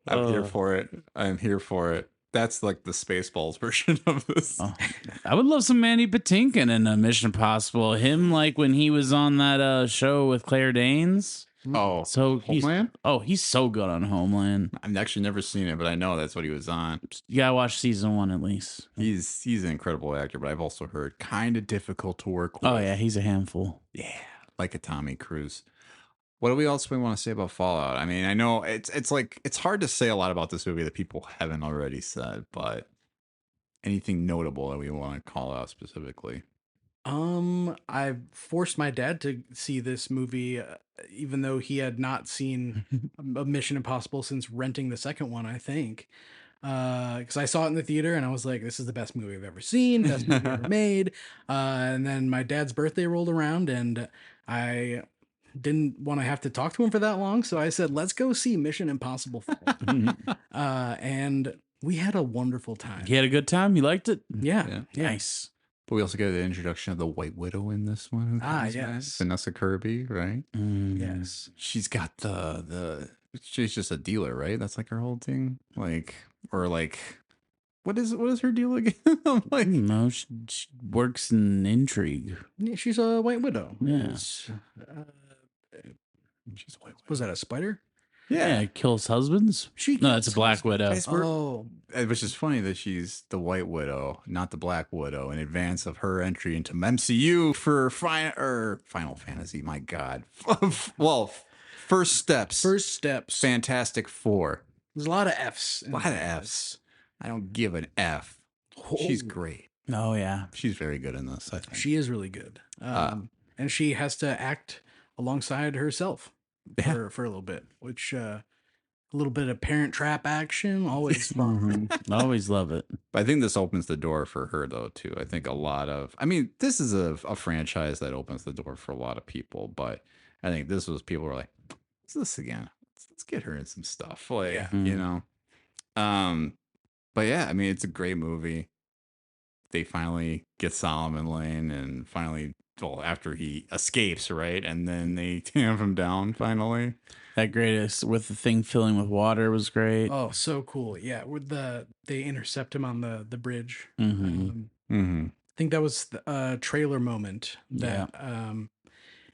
Speaker 3: I'm here for it. I'm here for it. That's like the Spaceballs version of this.
Speaker 5: I would love some Mandy Patinkin in Mission Impossible. Him like when he was on that show with Claire Danes.
Speaker 3: Oh,
Speaker 5: So
Speaker 3: Homeland?
Speaker 5: he's so good on Homeland.
Speaker 3: I've actually never seen it, but I know that's what he was on.
Speaker 5: You gotta watch season 1 at least.
Speaker 3: He's an incredible actor, but I've also heard kind of difficult to work with.
Speaker 5: Oh yeah, he's a handful.
Speaker 3: Yeah, like a Tommy Cruise. What do we else want to say about Fallout? I mean, I know it's like it's hard to say a lot about this movie that people haven't already said, but anything notable that we want to call out specifically?
Speaker 4: I forced my dad to see this movie, even though he had not seen a Mission Impossible since renting the second one, I think. Because I saw it in the theater and I was like, this is the best movie I've ever seen, best movie ever made. And then my dad's birthday rolled around and I didn't want to have to talk to him for that long. So I said, let's go see Mission Impossible 4. And We had a wonderful time.
Speaker 5: You had a good time? You liked it?
Speaker 4: Yeah.
Speaker 5: Nice.
Speaker 3: But we also get the introduction of the White Widow in this one. Who
Speaker 4: Ah,
Speaker 3: comes back.
Speaker 4: yes.
Speaker 3: Vanessa Kirby, right?
Speaker 4: Yes.
Speaker 3: She's got she's just a dealer, right? That's like her whole thing. Like, or like, what is her deal again? I'm like,
Speaker 5: No, she works in intrigue.
Speaker 4: Yeah, she's a White Widow.
Speaker 5: Yeah.
Speaker 4: It's,
Speaker 3: she's a White Widow.
Speaker 4: was that a spider?
Speaker 5: Yeah, kills husbands.
Speaker 4: She
Speaker 5: No, that's a
Speaker 4: kills
Speaker 5: Black
Speaker 4: husbands.
Speaker 5: Widow.
Speaker 3: Guys, we're-
Speaker 4: Oh,
Speaker 3: Which is funny that she's the White Widow, not the Black Widow, in advance of her entry into MCU for Final Fantasy. My God, well, First Steps,
Speaker 4: first steps.
Speaker 3: Fantastic Four,
Speaker 4: There's a lot of F's.
Speaker 3: a lot of F's. I don't give an F. She's great.
Speaker 5: Oh, yeah.
Speaker 3: She's very good in this. I think
Speaker 4: She is really good. And she has to act alongside herself for a little bit, which a little bit of Parent Trap action, always fun.
Speaker 5: Always love it.
Speaker 3: But I think this opens the door for her, though, too. I think this is a franchise that opens the door for a lot of people, but I think this was people were like, what's this again? Let's get her in some stuff. Like,
Speaker 4: Yeah.
Speaker 3: you know? But yeah, I mean, it's a great movie. They finally get Solomon Lane and finally, well, after he escapes, right? And then they tamp him down finally.
Speaker 5: That greatest with the thing filling with water was great.
Speaker 4: Oh, so cool. Yeah, with they intercept him on the bridge.
Speaker 3: Mm-hmm.
Speaker 4: I think that was the trailer moment that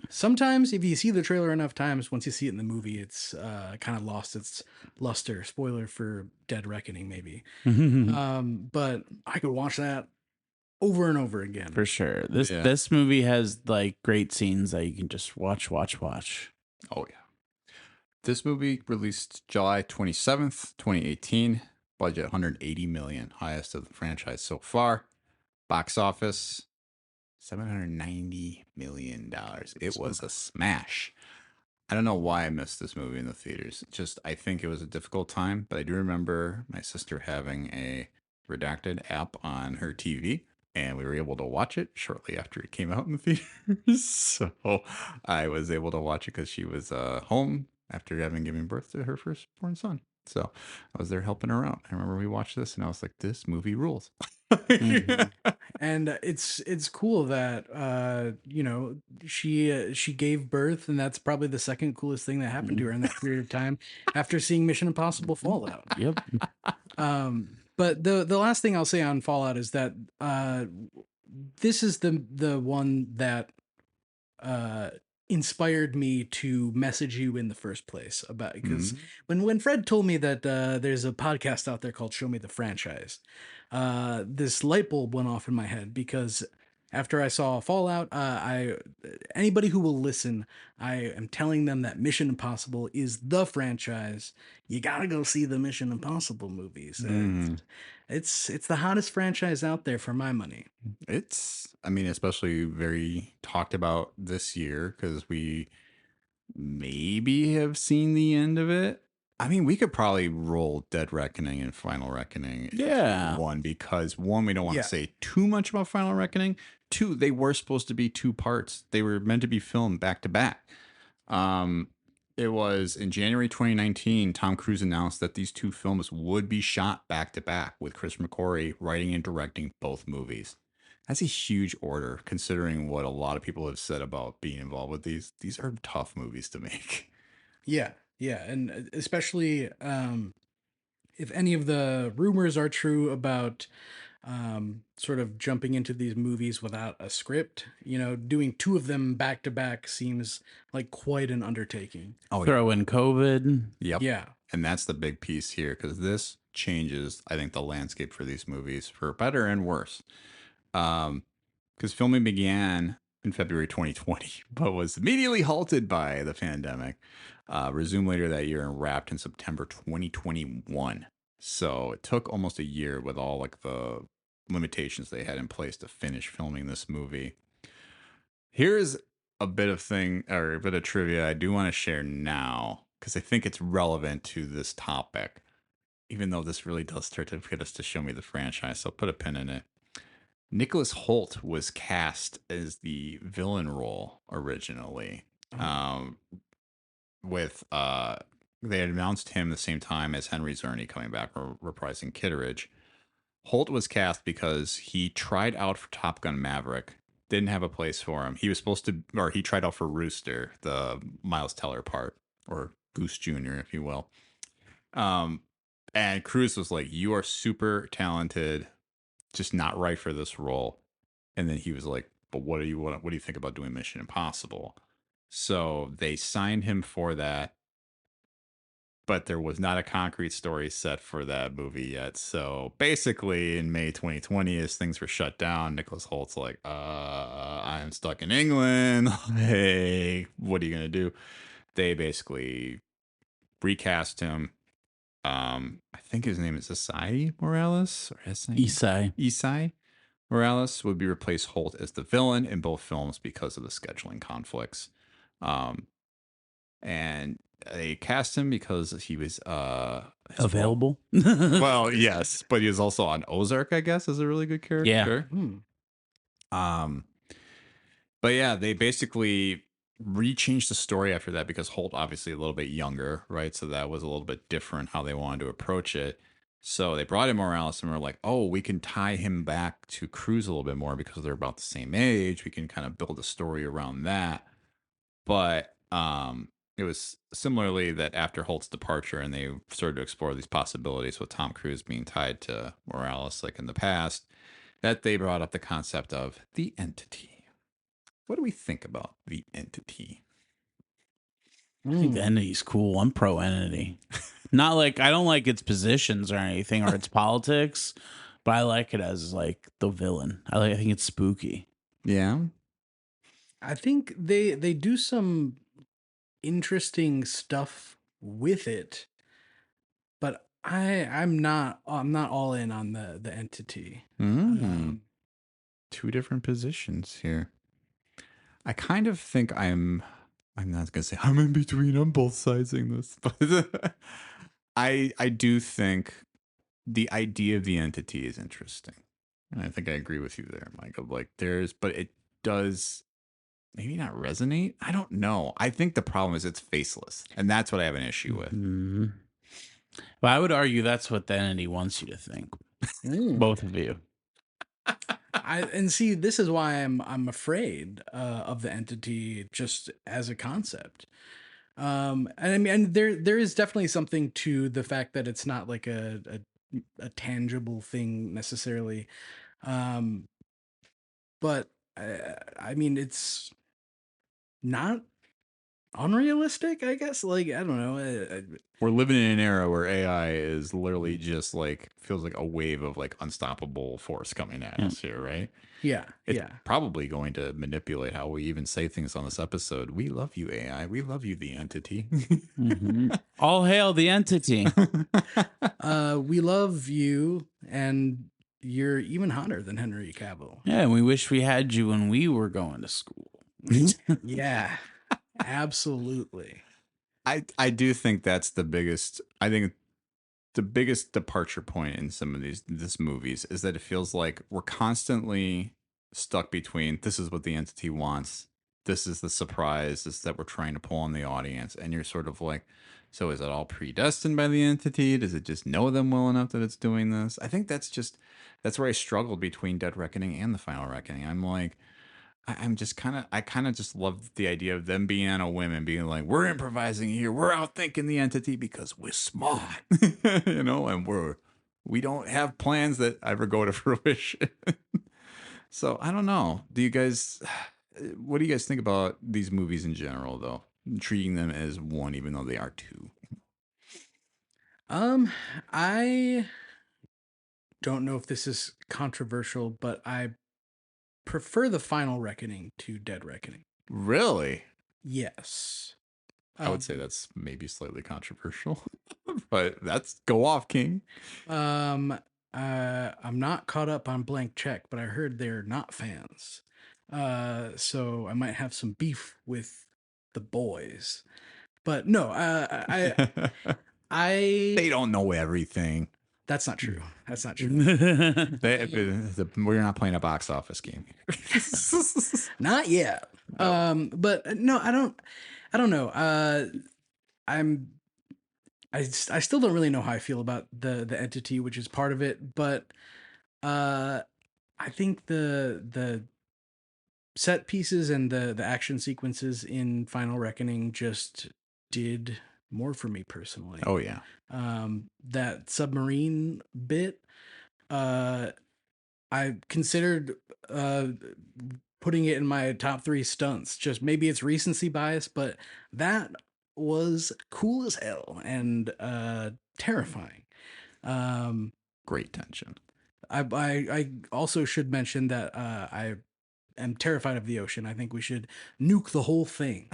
Speaker 4: sometimes if you see the trailer enough times, once you see it in the movie, it's kind of lost its luster. Spoiler for Dead Reckoning, maybe. But I could watch that over and over again.
Speaker 5: For sure. This movie has like great scenes that you can just watch.
Speaker 3: Oh, yeah. This movie released July 27th, 2018. Budget 180 million, highest of the franchise so far. Box office $790 million. It was a smash. I don't know why I missed this movie in the theaters. I think it was a difficult time, but I do remember my sister having a redacted app on her TV, and we were able to watch it shortly after it came out in the theaters. So I was able to watch it because she was home after having given birth to her firstborn son. So I was there helping her out. I remember we watched this, and I was like, this movie rules.
Speaker 4: And it's cool that she gave birth, and that's probably the second coolest thing that happened to her in that period of time after seeing Mission Impossible Fallout.
Speaker 5: Yep.
Speaker 4: But the last thing I'll say on Fallout is that this is the one that inspired me to message you in the first place about, because when Fred told me that there's a podcast out there called Show Me the Franchise, this light bulb went off in my head, because after I saw Fallout, anybody who will listen, I am telling them that Mission Impossible is the franchise. You gotta go see the Mission Impossible movies. It's the hottest franchise out there for my money.
Speaker 3: Especially very talked about this year because we maybe have seen the end of it. I mean, we could probably roll Dead Reckoning and Final Reckoning.
Speaker 5: Yeah.
Speaker 3: Because one, we don't want to say too much about Final Reckoning. Two, they were supposed to be two parts. They were meant to be filmed back to back. It was in January 2019, Tom Cruise announced that these two films would be shot back to back, with Chris McQuarrie writing and directing both movies. That's a huge order, considering what a lot of people have said about being involved with these. These are tough movies to make.
Speaker 4: Yeah, and especially if any of the rumors are true about sort of jumping into these movies without a script, doing two of them back to back seems like quite an undertaking.
Speaker 5: Throw in COVID.
Speaker 3: Yep.
Speaker 4: Yeah.
Speaker 3: And that's the big piece here, because this changes, I think, the landscape for these movies for better and worse. Because filming began in February 2020, but was immediately halted by the pandemic, resumed later that year, and wrapped in September 2021. So it took almost a year with all like the limitations they had in place to finish filming this movie. Here's a bit of trivia I do want to share now, because I think it's relevant to this topic, even though this really does start to get us to Show Me the Franchise. So put a pin in it. Nicholas Hoult was cast as the villain role originally, with they had announced him the same time as Henry Czerny coming back, reprising Kitteridge. Holt was cast because he tried out for Top Gun Maverick, didn't have a place for him. He was supposed to, or he tried out for Rooster, the Miles Teller part, or Goose Jr., if you will. And Cruise was like, "You are super talented, just not right for this role." And then he was like, "But what do you think about doing Mission Impossible?" So they signed him for that, but there was not a concrete story set for that movie yet. So basically, in May 2020, as things were shut down, Nicholas Holt's like, I'm stuck in England. Hey, what are you gonna do?" They basically recast him. I think his name is Isai Morales or
Speaker 5: Isai.
Speaker 3: Isai Morales would be replaced Holt as the villain in both films because of the scheduling conflicts. And they cast him because he was
Speaker 5: Available.
Speaker 3: well, yes, but he was also on Ozark, I guess, as a really good character. But yeah, they basically rechanged the story after that because Holt obviously a little bit younger, right? So that was a little bit different how they wanted to approach it. So they brought in Morales and were like, "Oh, we can tie him back to Cruz a little bit more because they're about the same age. We can kind of build a story around that." But it was similarly that after Holt's departure and they started to explore these possibilities with Tom Cruise being tied to Morales like in the past, that they brought up the concept of the Entity. What do we think about the Entity?
Speaker 5: I think the Entity's cool. I'm pro Entity. Not like I don't like its positions or anything or its politics, but I like it as like the villain. I think it's spooky.
Speaker 3: Yeah.
Speaker 4: I think they do some interesting stuff with it, but I'm not all in on the Entity.
Speaker 3: Two different positions here. I kind of think I'm not gonna say I'm in between. I'm both siding this, but I do think the idea of the Entity is interesting, and I think I agree with you there, Michael. Like but it does maybe not resonate. I don't know. I think the problem is it's faceless, and that's what I have an issue with.
Speaker 5: But I would argue that's what the Entity wants you to think. Both of you.
Speaker 4: And see, this is why I'm afraid of the Entity just as a concept. And I mean, and there is definitely something to the fact that it's not like a tangible thing necessarily. But I mean, it's not unrealistic, I guess. Like, I don't know.
Speaker 3: We're living in an era where AI is literally just like feels like a wave of like unstoppable force coming at us here, right?
Speaker 4: Yeah,
Speaker 3: It's probably going to manipulate how we even say things on this episode. We love you, AI. We love you, the Entity.
Speaker 5: All hail the Entity.
Speaker 4: We love you, and you're even hotter than Henry Cavill.
Speaker 5: Yeah, and we wish we had you when we were going to school.
Speaker 4: Yeah, absolutely.
Speaker 3: I do think that's the biggest. I think the biggest departure point in some of this movies is that it feels like we're constantly stuck between this is what the Entity wants, this is the surprise, this that we're trying to pull on the audience, and you're sort of like, so is it all predestined by the Entity? Does it just know them well enough that it's doing this? I think that's where I struggled between Dead Reckoning and the Final Reckoning. I'm like, I kind of just love the idea of them being on a whim and being like, we're improvising here. We're outthinking the Entity because we're smart, and we don't have plans that ever go to fruition. So I don't know. What do you guys think about these movies in general, though? Treating them as one, even though they are two.
Speaker 4: I don't know if this is controversial, but I prefer the Final Reckoning to Dead Reckoning.
Speaker 3: Really?
Speaker 4: Yes.
Speaker 3: I would say that's maybe slightly controversial, but go off, King.
Speaker 4: I'm not caught up on Blank Check, but I heard they're not fans. So I might have some beef with the boys. But no,
Speaker 3: They don't know everything.
Speaker 4: That's not true. That's not true.
Speaker 3: We're not playing a box office game.
Speaker 4: Not yet. But no, I don't know. I still don't really know how I feel about the entity, which is part of it, but uh, I think the set pieces and the action sequences in Final Reckoning just did more for me personally.
Speaker 3: Oh yeah.
Speaker 4: That submarine bit, uh, I considered uh putting it in my top 3 stunts. Just maybe it's recency bias, but that was cool as hell and terrifying. Um,
Speaker 3: Great tension.
Speaker 4: I also should mention that I am terrified of the ocean. I think we should nuke the whole thing.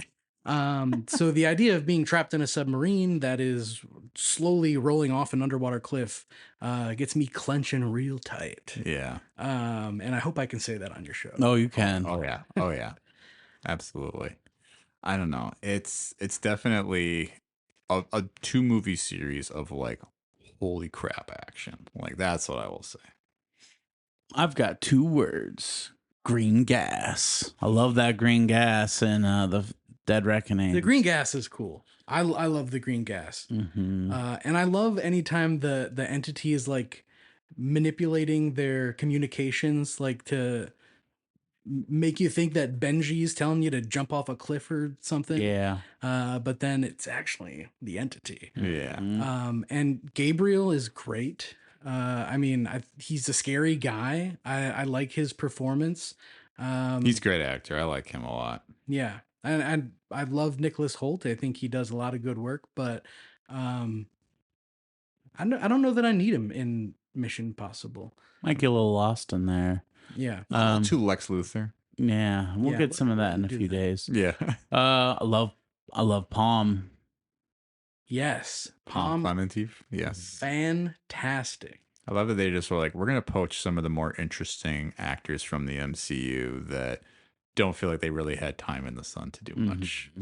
Speaker 4: So the idea of being trapped in a submarine that is slowly rolling off an underwater cliff gets me clenching real tight.
Speaker 3: Yeah.
Speaker 4: And I hope I can say that on your show.
Speaker 5: Oh, you can.
Speaker 3: Oh yeah. Oh yeah. Absolutely. I don't know. It's definitely a 2 movie series of like holy crap action. Like that's what I will say.
Speaker 5: I've got 2 words. Green gas. I love that green gas in the Dead Reckoning.
Speaker 4: The green gas is cool. I love the green gas.
Speaker 5: Mm-hmm.
Speaker 4: And I love anytime the entity is like manipulating their communications, like to make you think that Benji is telling you to jump off a cliff or something.
Speaker 5: Yeah.
Speaker 4: But then it's actually the entity.
Speaker 3: Yeah.
Speaker 4: And Gabriel is great. I mean, he's a scary guy. I like his performance.
Speaker 3: He's a great actor. I like him a lot.
Speaker 4: Yeah, and I love Nicholas Holt. I think he does a lot of good work, but I don't know that I need him in Mission Impossible.
Speaker 5: Might get a little lost in there.
Speaker 4: Yeah,
Speaker 3: To Lex Luthor.
Speaker 5: Yeah, we'll
Speaker 4: Yeah,
Speaker 5: get some of that in a
Speaker 4: do
Speaker 5: few
Speaker 4: that.
Speaker 5: days.
Speaker 3: Yeah.
Speaker 5: I love Palm.
Speaker 4: yes,
Speaker 3: Palm
Speaker 4: Palm,
Speaker 3: Clementif. Yes.
Speaker 4: fantastic.
Speaker 3: I love that they just were like, we're going to poach some of the more interesting actors from the MCU that don't feel like they really had time in the sun to do much.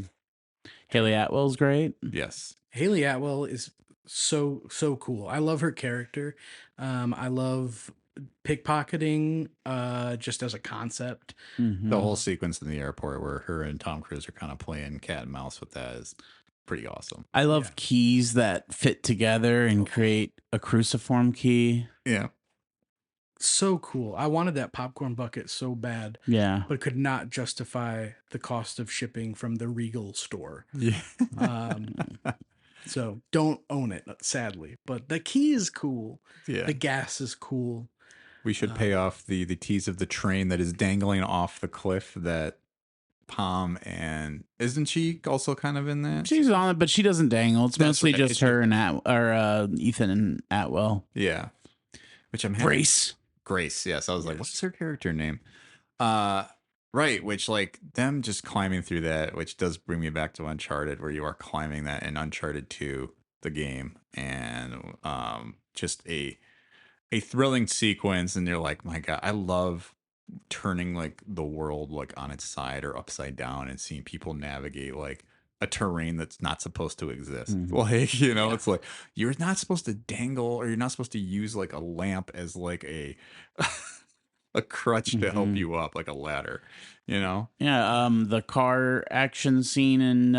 Speaker 5: Haley Atwell's great.
Speaker 3: Yes.
Speaker 4: Haley Atwell is so cool. I love her character. I love pickpocketing just as a concept.
Speaker 5: Mm-hmm.
Speaker 3: The whole sequence in the airport where her and Tom Cruise are kind of playing cat and mouse with that is pretty awesome.
Speaker 5: I love keys that fit together and create a cruciform key.
Speaker 3: Yeah.
Speaker 4: So cool. I wanted that popcorn bucket so bad,
Speaker 5: Yeah.
Speaker 4: but could not justify the cost of shipping from the Regal store.
Speaker 3: Yeah.
Speaker 4: So don't own it, sadly. But the key is cool.
Speaker 3: Yeah.
Speaker 4: The gas is cool.
Speaker 3: We should pay off the tease of the train that is dangling off the cliff that Palm and isn't she also kind of in that?
Speaker 5: She's on it, but she doesn't dangle. It's
Speaker 3: That's
Speaker 5: mostly
Speaker 3: right.
Speaker 5: just her and Ethan and Atwell.
Speaker 3: Yeah. Which I'm happy. Grace, yes. I was like, what's her character name? Right, which like them just climbing through that, which does bring me back to Uncharted, where you are climbing that in Uncharted 2, the game, and just a thrilling sequence, and you're like, my God, I love turning like the world like on its side or upside down and seeing people navigate like a terrain that's not supposed to exist. Like, you know, it's like you're not supposed to dangle or you're not supposed to use like a lamp as like a a crutch to help you up, like a ladder, you know?
Speaker 5: Yeah, the car action scene in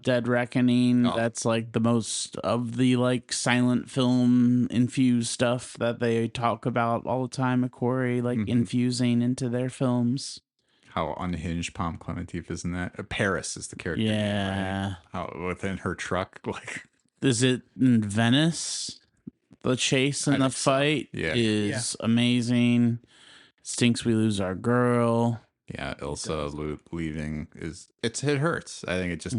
Speaker 5: Dead Reckoning, that's like the most of the like silent film infused stuff that they talk about all the time at Quarry, like infusing into their films.
Speaker 3: How unhinged Palm Clementif is in that. Paris is the character.
Speaker 5: Yeah.
Speaker 3: Name, right? How within her truck, like
Speaker 5: Is it in Venice? The chase and the fight is amazing. Stinks we lose our girl.
Speaker 3: yeah, Ilsa leaving it hurts. I think it just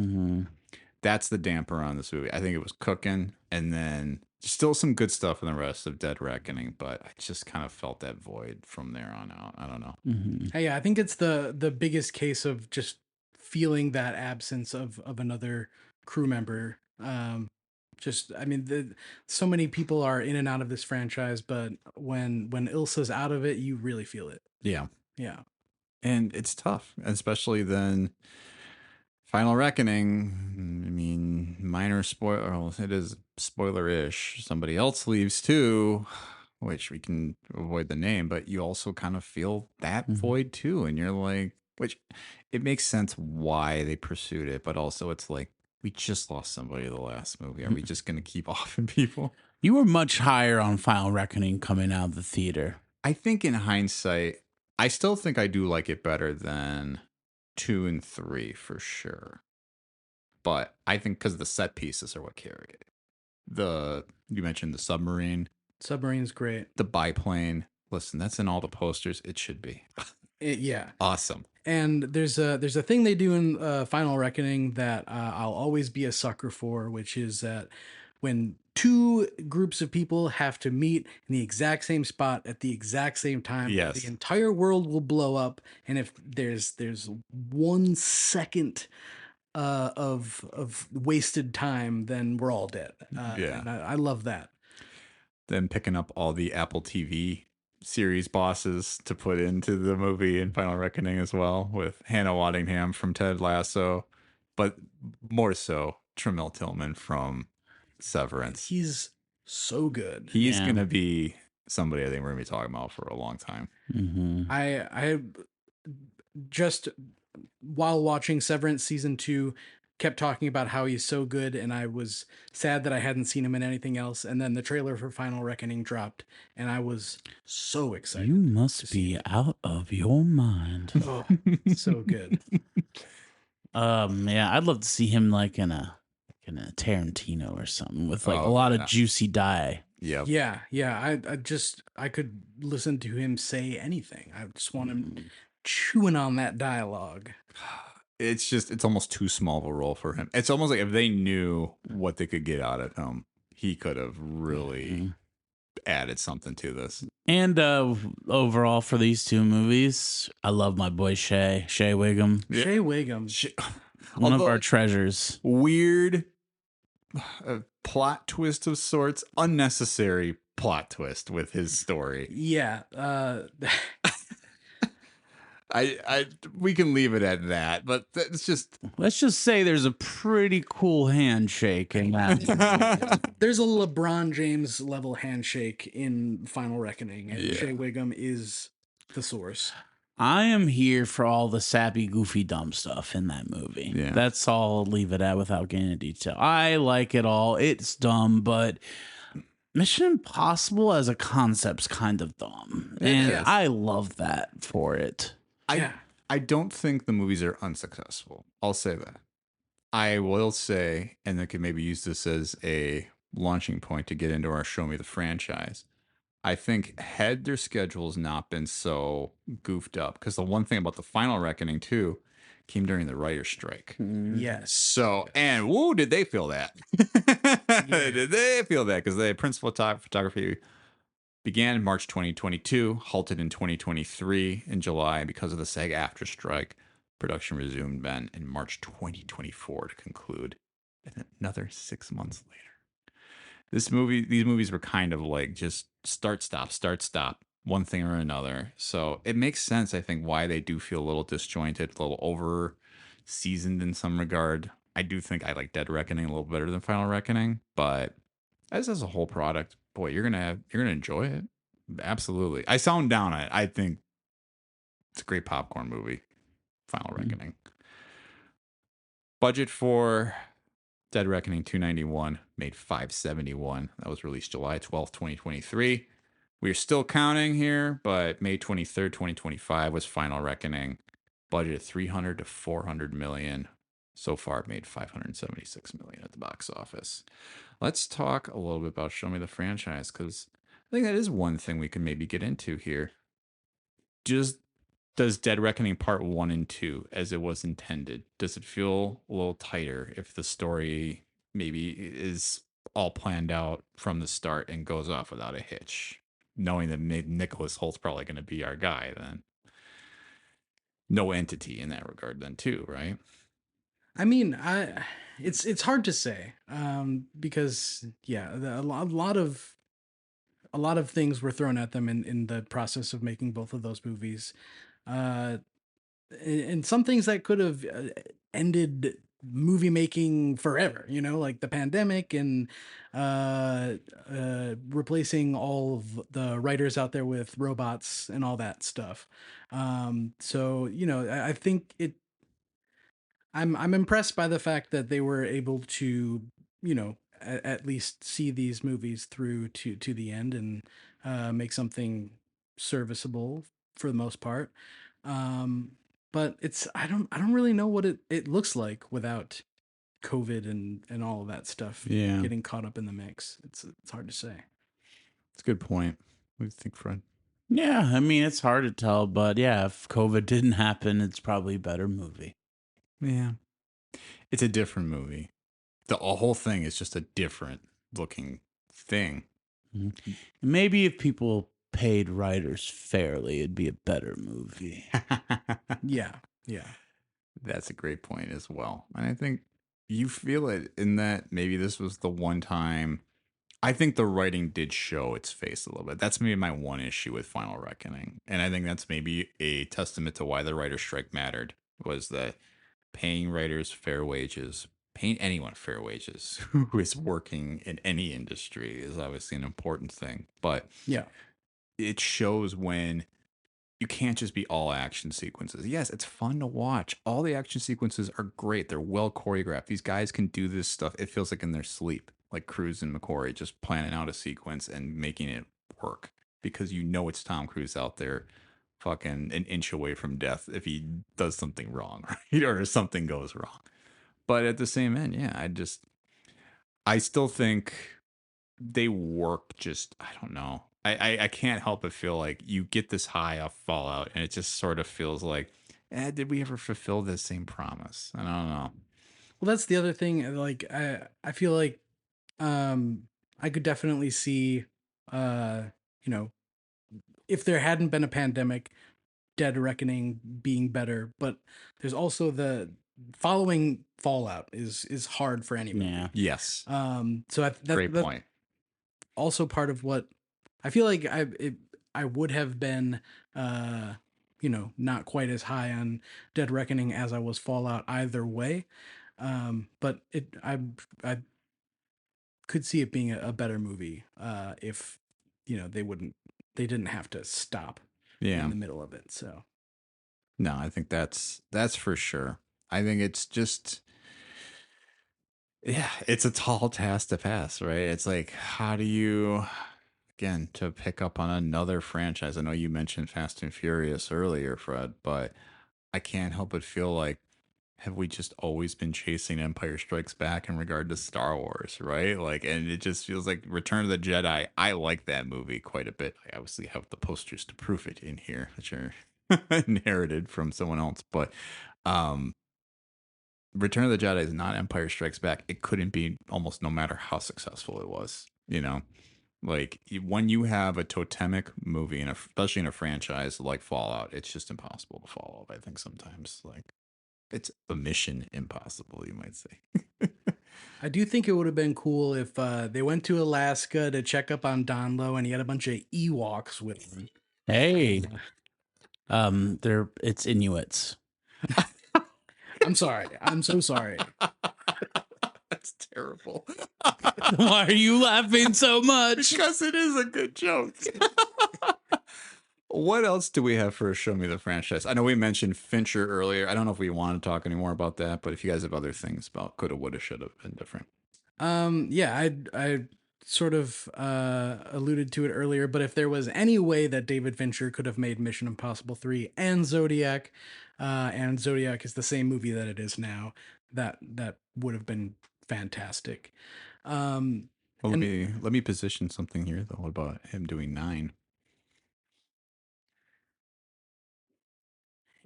Speaker 3: that's the damper on this movie. I think it was cooking, and then still some good stuff in the rest of Dead Reckoning, but I just kind of felt that void from there on out. I don't know.
Speaker 4: Hey, yeah, I think it's the biggest case of just feeling that absence of another crew member. I mean, so many people are in and out of this franchise, but when Ilsa's out of it, you really feel it.
Speaker 3: Yeah.
Speaker 4: Yeah.
Speaker 3: And it's tough, especially then Final Reckoning. I mean, minor spoiler. Well, it is spoiler-ish. Somebody else leaves too, which we can avoid the name, but you also kind of feel that void too. And you're like, which it makes sense why they pursued it, but also it's like, We just lost somebody in the last movie. Are we just going to keep offing people?
Speaker 5: You were much higher on Final Reckoning coming out of the theater.
Speaker 3: I think in hindsight, I still think I do like it better than 2 and 3 for sure. But I think because the set pieces are what carry it. You mentioned the submarine,
Speaker 4: Submarine's great.
Speaker 3: the biplane. Listen, that's in all the posters. It should be
Speaker 4: Yeah.
Speaker 3: awesome.
Speaker 4: And there's a thing they do in Final Reckoning that I'll always be a sucker for, which is that when two groups of people have to meet in the exact same spot at the exact same time,
Speaker 3: Yes.
Speaker 4: the entire world will blow up. And if there's 1 second of wasted time, then we're all dead.
Speaker 3: Yeah.
Speaker 4: And I love that.
Speaker 3: Then picking up all the Apple TV series bosses to put into the movie in Final Reckoning as well, with Hannah Waddingham from Ted Lasso, but more so Tremel Tillman from Severance.
Speaker 4: He's so good.
Speaker 3: He's
Speaker 5: Yeah.
Speaker 3: going to be somebody I think we're going to be talking about for a long time.
Speaker 5: Mm-hmm.
Speaker 4: I just while watching Severance season 2 kept talking about how he's so good, and I was sad that I hadn't seen him in anything else. And then the trailer for Final Reckoning dropped, and I was so excited.
Speaker 5: You
Speaker 4: to
Speaker 5: must
Speaker 4: see
Speaker 5: be out of your mind.
Speaker 4: Oh, so good.
Speaker 5: Yeah, I'd love to see him like in a Tarantino or something with like a
Speaker 3: Oh,
Speaker 5: lot
Speaker 3: yeah.
Speaker 5: of juicy die.
Speaker 3: Yep.
Speaker 4: Yeah. I could listen to him say anything. I just want him chewing on that dialogue.
Speaker 3: It's almost too small of a role for him. It's almost like if they knew what they could get out of him, he could have really added something to this.
Speaker 5: And overall for these two movies, I love my boy Shea Wiggum,
Speaker 3: Yeah.
Speaker 4: Shea Wiggum.
Speaker 5: one of
Speaker 3: Although-
Speaker 5: our treasures.
Speaker 3: Weird plot twist of sorts, unnecessary plot twist with his story.
Speaker 4: Yeah.
Speaker 3: We can leave it at that, but it's just
Speaker 5: Let's just say there's a pretty cool handshake in that.
Speaker 4: There's a LeBron James level handshake in Final Reckoning, and
Speaker 3: Yeah.
Speaker 4: Shea Wiggum is the source.
Speaker 5: I am here for all the sappy, goofy, dumb stuff in that movie.
Speaker 3: Yeah.
Speaker 5: That's all I'll leave it at without getting into detail. I like it all. It's dumb, but Mission Impossible as a concept's kind of dumb. And
Speaker 3: is.
Speaker 5: I love that for it.
Speaker 4: Yeah.
Speaker 3: I don't think the movies are unsuccessful. I'll say that. I will say, and I could maybe use this as a launching point to get into our Show Me the Franchise. I think had their schedules not been so goofed up, because the one thing about the Final Reckoning too came during the writer's strike.
Speaker 4: Yes.
Speaker 3: So, and woo, did they feel that? Did they feel that? Because the principal photography began in March 2022, halted in 2023 in July because of the SAG-AFTRA strike. Production resumed then in March 2024 to conclude, and another 6 months later. These movies were kind of like just start, stop, one thing or another. So it makes sense, I think, why they do feel a little disjointed, a little over seasoned in some regard. I do think I like Dead Reckoning a little better than Final Reckoning, but as a whole product, boy, you're gonna enjoy it. Absolutely. I sound down on it. I think it's a great popcorn movie. Final Reckoning. Budget for Dead Reckoning 291, made 571. That was released July 12th, 2023. We're still counting here, but May 23rd, 2025 was Final Reckoning. Budget of 300 to 400 million. So far, it made 576 million at the box office. Let's talk a little bit about Show Me the Franchise, because I think that is one thing we can maybe get into here. Does Dead Reckoning Part 1 and 2 as it was intended? Does it feel a little tighter if the story maybe is all planned out from the start and goes off without a hitch? Knowing that Nicholas Holt's probably going to be our guy then. No entity in that regard then too, right?
Speaker 4: I mean, it's hard to say because a lot of things were thrown at them in the process of making both of those movies, and some things that could have ended movie making forever, like the pandemic and replacing all of the writers out there with robots and all that stuff. So I think I'm impressed by the fact that they were able to, at least see these movies through to the end and make something serviceable for the most part. Um, but it's I don't really know what it looks like without COVID and all of that stuff
Speaker 3: Yeah,
Speaker 4: getting caught up in the mix. It's hard to say.
Speaker 3: it's a good point. What do you think, Fred?
Speaker 5: Yeah, I mean, it's hard to tell, but yeah, if COVID didn't happen, it's probably a better movie.
Speaker 3: Yeah, it's a different movie. The whole thing is just a different looking thing.
Speaker 5: Mhm. Maybe if people paid writers fairly, it'd be a better movie.
Speaker 4: Yeah, yeah.
Speaker 3: That's a great point as well. And I think you feel it in that maybe this was the one time. I think the writing did show its face a little bit. That's maybe my one issue with Final Reckoning. And I think that's maybe a testament to why the writer's strike mattered, was that paying writers fair wages, paying anyone fair wages who is working in any industry is obviously an important thing. But
Speaker 4: Yeah.
Speaker 3: it shows when you can't just be all action sequences. Yes, it's fun to watch. All the action sequences are great. They're well choreographed. These guys can do this stuff. It feels like in their sleep, like Cruise and McQuarrie just planning out a sequence and making it work because you know it's Tom Cruise out there fucking an inch away from death if he does something wrong, right? Or something goes wrong. But at the same end, yeah, I still think they work just, I don't know. I can't help but feel like you get this high off Fallout and it just sort of feels like, did we ever fulfill this same promise? I don't know.
Speaker 4: Well, that's the other thing. Like, I feel like um, I could definitely see, uh, you know, if there hadn't been a pandemic, Dead Reckoning being better. But there's also the following Fallout is hard for any movie.
Speaker 5: Yeah.
Speaker 3: Yes.
Speaker 4: So
Speaker 3: Great
Speaker 4: that's
Speaker 3: point.
Speaker 4: also part of what I feel like I would have been, not quite as high on Dead Reckoning as I was Fallout either way. But I could see it being a better movie if they didn't have to stop
Speaker 3: Yeah.
Speaker 4: in the middle of it. So
Speaker 3: No, I think that's for sure. I think it's just, yeah, it's a tall task to pass, right? It's like, how do you, again, to pick up on another franchise? I know you mentioned Fast and Furious earlier, Fred, but I can't help but feel like, have we just always been chasing Empire Strikes Back in regard to Star Wars, right? Like, and it just feels like Return of the Jedi. I like that movie quite a bit. I obviously have the posters to prove it in here, which are inherited from someone else. But um Return of the Jedi is not Empire Strikes Back. It couldn't be, almost no matter how successful it was, you know? Like when you have a totemic movie, and especially in a franchise like Fallout, it's just impossible to follow up. I think sometimes, like, it's a mission impossible, you might say.
Speaker 4: I do think it would have been cool if they went to Alaska to check up on Donlo and he had a bunch of Ewoks with him.
Speaker 5: Hey, it's Inuits.
Speaker 4: I'm sorry. I'm so sorry.
Speaker 3: That's terrible.
Speaker 5: Why are you laughing so much?
Speaker 3: Because it is a good joke. What else do we have for Show Me the Franchise? I know we mentioned Fincher earlier. I don't know if we want to talk anymore about that, but if you guys have other things about coulda, woulda, shoulda been different.
Speaker 4: Yeah, I sort of alluded to it earlier, but if there was any way that David Fincher could have made Mission Impossible 3 and Zodiac is the same movie that it is now, that would have been fantastic.
Speaker 3: Well,
Speaker 4: And-
Speaker 3: let me position something here though. What about him doing 9?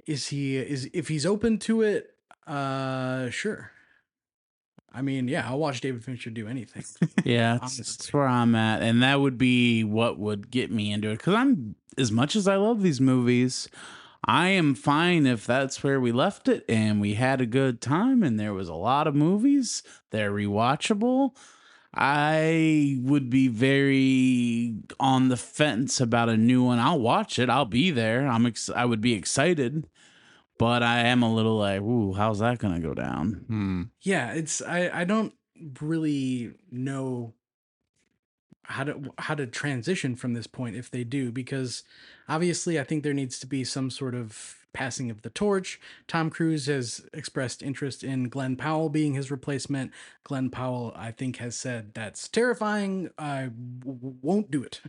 Speaker 4: If he's open to it, sure. I mean, yeah, I'll watch David Fincher do anything.
Speaker 5: Yeah,
Speaker 4: Honestly.
Speaker 5: that's where I'm at, and that would be what would get me into it. Because I'm, as much as I love these movies, I am fine if that's where we left it and we had a good time and there was a lot of movies. They're rewatchable. I would be very on the fence about a new one. I'll watch it. I'll be there. I would be excited, but I am a little like, ooh, how's that gonna go down?
Speaker 4: Yeah, I don't really know how to transition from this point if they do, because obviously I think there needs to be some sort of passing of the torch. Tom Cruise has expressed interest in Glenn Powell being his replacement. Glenn Powell, I think, has said that's terrifying. I won't do it.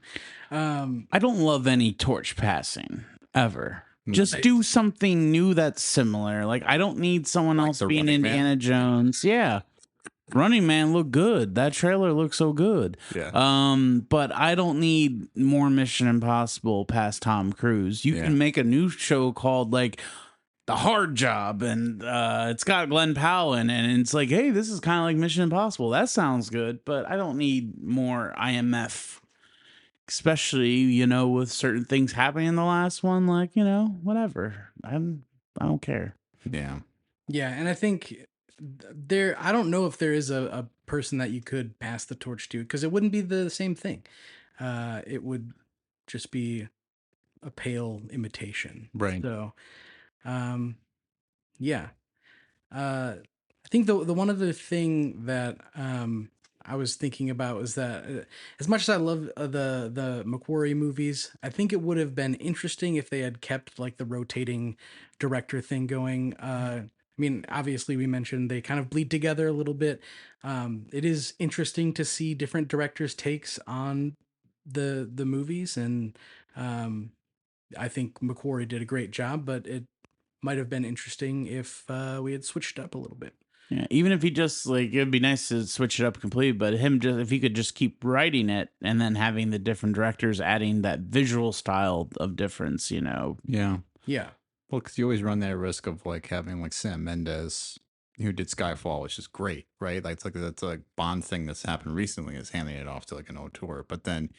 Speaker 5: I don't love any torch passing ever. Just
Speaker 4: Nice.
Speaker 5: do something new that's similar. Like I don't need someone
Speaker 3: Like
Speaker 5: else
Speaker 3: the
Speaker 5: being
Speaker 3: Running Man?
Speaker 5: Indiana Jones. Yeah. Running Man looked good. That trailer looked so good.
Speaker 3: Yeah.
Speaker 5: But I don't need more Mission Impossible past Tom Cruise. You
Speaker 3: Yeah.
Speaker 5: can make a new show called like The Hard Job, and it's got Glenn Powell in it, and it's like, hey, this is kind of like Mission Impossible. That sounds good, but I don't need more IMF, especially with certain things happening in the last one. Like whatever. I don't care.
Speaker 3: Yeah.
Speaker 4: Yeah, and I think I don't know if there is a person that you could pass the torch to, because it wouldn't be the same thing. It would just be a pale imitation.
Speaker 3: Right.
Speaker 4: So, yeah. I think the one other thing that I was thinking about was that as much as I love the McQuarrie movies, I think it would have been interesting if they had kept like the rotating director thing going. I mean, obviously, we mentioned they kind of bleed together a little bit. It is interesting to see different directors' takes on the movies, and I think McQuarrie did a great job. But it might have been interesting if we had switched up a little bit.
Speaker 5: Yeah, even if he just like, it'd be nice to switch it up completely, but him just if he could just keep writing it and then having the different directors adding that visual style of difference.
Speaker 3: Yeah.
Speaker 4: Yeah.
Speaker 3: Well, because you always run that risk of like having like Sam Mendes, who did Skyfall, which is great, right? Like that's a Bond thing that's happened recently, is handing it off to like an auteur. But then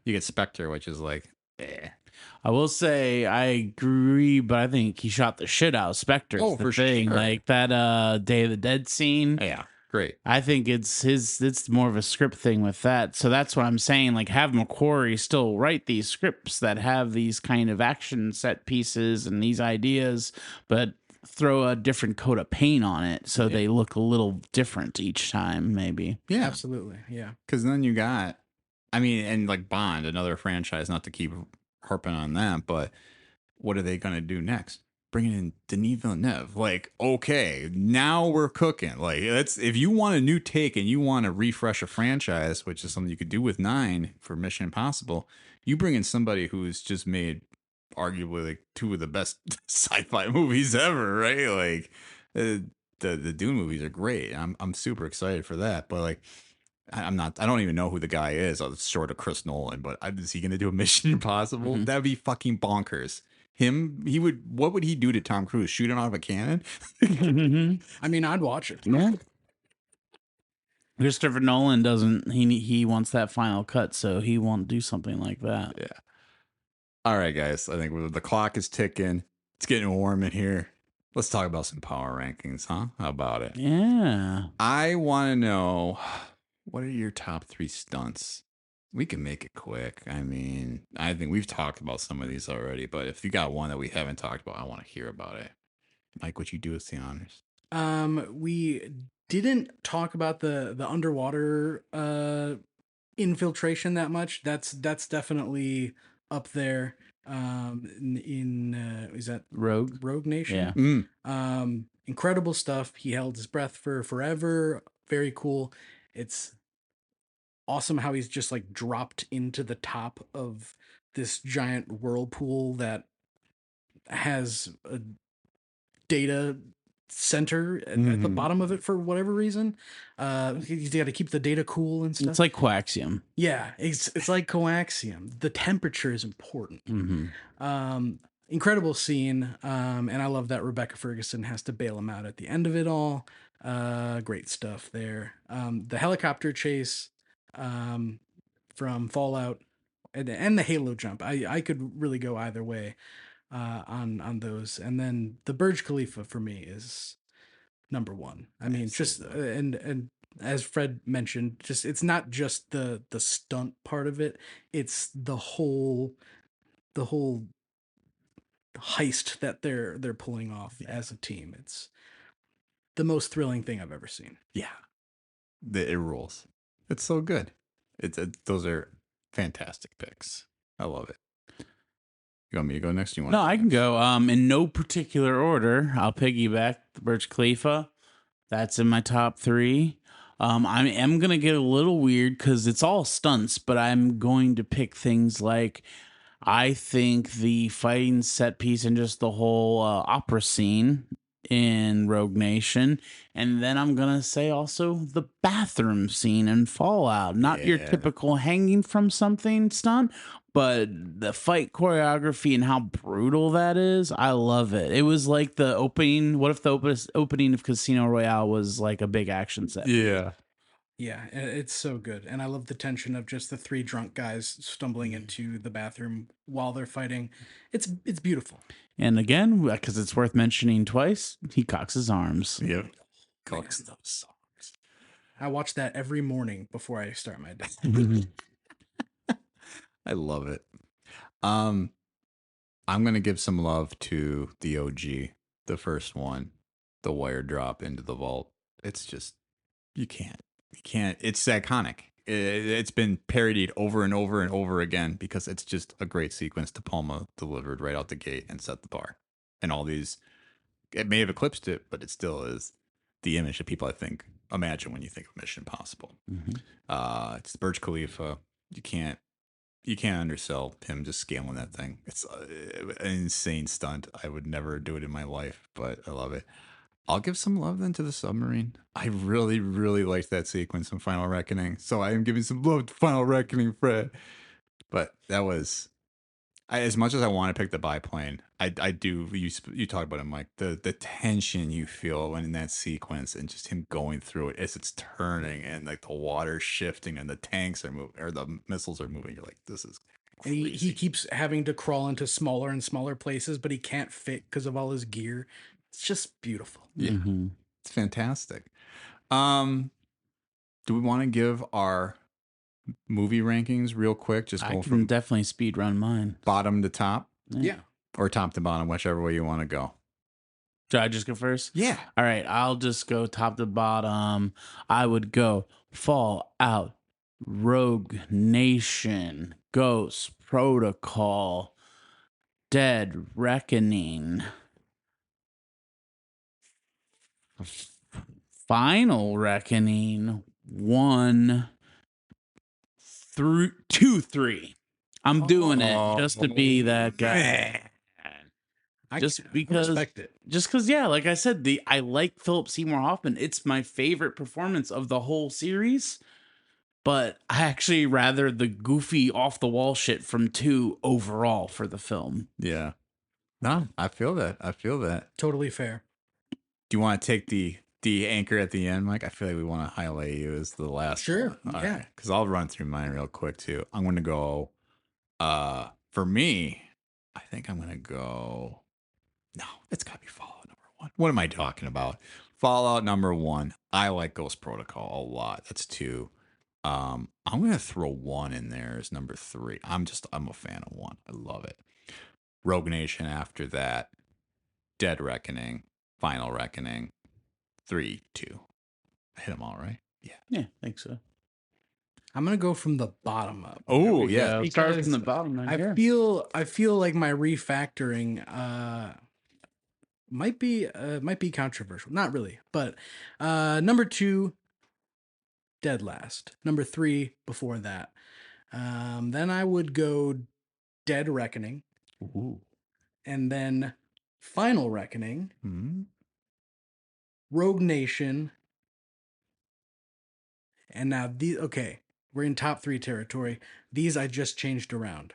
Speaker 3: you get Spectre, which is like,
Speaker 5: I will say I agree, but I think he shot the shit out of Spectre.
Speaker 3: Oh,
Speaker 5: the
Speaker 3: for
Speaker 5: thing.
Speaker 3: sure.
Speaker 5: Like that Day of the Dead scene.
Speaker 3: yeah, great.
Speaker 5: I think it's more of a script thing with that. So that's what I'm saying. Like, have McQuarrie still write these scripts that have these kind of action set pieces and these ideas, but throw a different coat of paint on it so they look a little different each time, maybe.
Speaker 3: Yeah,
Speaker 4: Absolutely. Yeah.
Speaker 3: because then you got, I mean, and like Bond, another franchise, not to keep harping on that, but what are they going to do next? Bringing in Denis Villeneuve. Like, okay, now we're cooking. Like, if you want a new take and you want to refresh a franchise, which is something you could do with 9 for Mission Impossible, you bring in somebody who's just made arguably like 2 of the best sci-fi movies ever, right? Like, the Dune movies are great. I'm super excited for that, but like, I'm not. I don't even know who the guy is, short of Chris Nolan. But is he going to do a Mission Impossible?
Speaker 5: Mhm.
Speaker 3: That'd be fucking bonkers. He would. What would he do to Tom Cruise? Shoot him out of a cannon?
Speaker 4: I mean, I'd watch it.
Speaker 5: Yeah. Christopher Nolan doesn't. He wants that final cut, so he won't do something like that.
Speaker 3: Yeah. All right, guys. I think the clock is ticking. It's getting warm in here. Let's talk about some power rankings, huh? How about it?
Speaker 5: Yeah.
Speaker 3: I want to know, what are your top 3 stunts? We can make it quick. I mean, I think we've talked about some of these already, but if you got one that we haven't talked about, I want to hear about it. Mike, would you do us the honors?
Speaker 4: We didn't talk about the underwater infiltration that much. That's definitely up there. Is that
Speaker 5: Rogue
Speaker 4: Nation?
Speaker 5: Yeah.
Speaker 4: Incredible stuff. He held his breath for forever. Very cool. It's awesome how he's just like dropped into the top of this giant whirlpool that has a data center at the bottom of it for whatever reason. He's got to keep the data cool and stuff.
Speaker 5: It's like coaxium.
Speaker 4: Yeah, it's like coaxium. The temperature is important.
Speaker 5: Mm-hmm.
Speaker 4: Incredible scene. And I love that Rebecca Ferguson has to bail him out at the end of it all. Great stuff there. The helicopter chase from Fallout and the Halo jump. I could really go either way on those. And then the Burj Khalifa for me is number 1. I mean, just and as Fred mentioned, just it's not just the stunt part of it, it's the whole heist that they're pulling off as a team. It's the most thrilling thing I've ever seen.
Speaker 3: Yeah. It rules. It's so good. Those are fantastic picks. I love it. You want me to go next? You want?
Speaker 5: No, I can go. In no particular order. I'll piggyback the Burj Khalifa. That's in my top 3. I am gonna get a little weird because it's all stunts, but I'm going to pick things like I think the fighting set piece and just the whole opera scene in Rogue Nation, and then I'm gonna say also the bathroom scene in Fallout. Not your
Speaker 3: Yeah.
Speaker 5: typical hanging from something stunt, but the fight choreography and how brutal that is. I love it. It was like the opening. What if the opening of Casino Royale was like a big action set?
Speaker 3: Yeah.
Speaker 4: Yeah, it's so good. And I love the tension of just the 3 drunk guys stumbling into the bathroom while they're fighting. It's beautiful.
Speaker 5: And again, because it's worth mentioning twice, he cocks his arms.
Speaker 3: Yep. Collects those songs.
Speaker 4: I watch that every morning before I start my day.
Speaker 3: I love it. I'm gonna give some love to the OG, the first one, the wire drop into the vault. It's just you can't. It's iconic. It's been parodied over and over and over again because it's just a great sequence. De Palma delivered right out the gate and set the bar. And all these, it may have eclipsed it, but it still is the image that people, I think, imagine when you think of Mission Impossible. It's Burj Khalifa. You can't undersell him just scaling that thing. It's an insane stunt. I would never do it in my life, but I love it. I'll give some love then to the submarine. I really, really liked that sequence in Final Reckoning. So I am giving some love to Final Reckoning, Fred. But that was, as much as I want to pick the biplane, I do. You talk about it, Mike. The tension you feel when in that sequence and just him going through it as it's turning and like the water shifting and the tanks are moving or the missiles are moving. You're like, this is
Speaker 4: And he
Speaker 3: crazy.
Speaker 4: keeps having to crawl into smaller and smaller places, but he can't fit because of all his gear. It's just beautiful.
Speaker 3: Yeah, it's fantastic. Do we want to give our movie rankings real quick? Just
Speaker 5: I
Speaker 3: go
Speaker 5: can
Speaker 3: from
Speaker 5: definitely speed run mine.
Speaker 3: bottom to top,
Speaker 4: Yeah.
Speaker 3: or top to bottom, whichever way you want to go.
Speaker 5: Should I just go first?
Speaker 3: Yeah.
Speaker 5: All right, I'll just go top to bottom. I would go Fallout, Rogue Nation, Ghost Protocol, Dead Reckoning, Final Reckoning, 1 through 2, 3. I'm doing it just to be that guy.
Speaker 4: I
Speaker 5: Just
Speaker 4: I
Speaker 5: because-
Speaker 4: respect it.
Speaker 5: Just because, yeah, like I said, I like Philip Seymour Hoffman. It's my favorite performance of the whole series. But I actually rather the goofy off the wall shit from 2 overall for the film.
Speaker 3: Yeah. No, I feel that.
Speaker 4: Totally fair.
Speaker 3: Do you want to take the anchor at the end, Mike? I feel like we want to highlight you as the last
Speaker 4: Sure,
Speaker 3: one. All
Speaker 4: yeah.
Speaker 3: right, because I'll run through mine real quick too. I'm going to go, for me, I think I'm going to go, no, it's got to be Fallout number 1. What am I talking about? Fallout number 1. I like Ghost Protocol a lot. That's 2. I'm going to throw 1 in there as number 3. I'm a fan of 1. I love it. Rogue Nation after that. Dead Reckoning. Final Reckoning. 3, 2. I hit them all, right? Yeah.
Speaker 5: Yeah, I think so.
Speaker 4: I'm gonna go from the bottom up.
Speaker 3: Oh, yeah.
Speaker 5: Start
Speaker 4: Because
Speaker 5: from the bottom.
Speaker 4: I feel like my refactoring might be controversial. Not really, but number 2, dead last. Number 3 before that. Then I would go Dead Reckoning,
Speaker 3: Ooh.
Speaker 4: and then Final Reckoning,
Speaker 3: Hmm.
Speaker 4: Rogue Nation, and now we're in top 3 territory. These I just changed around.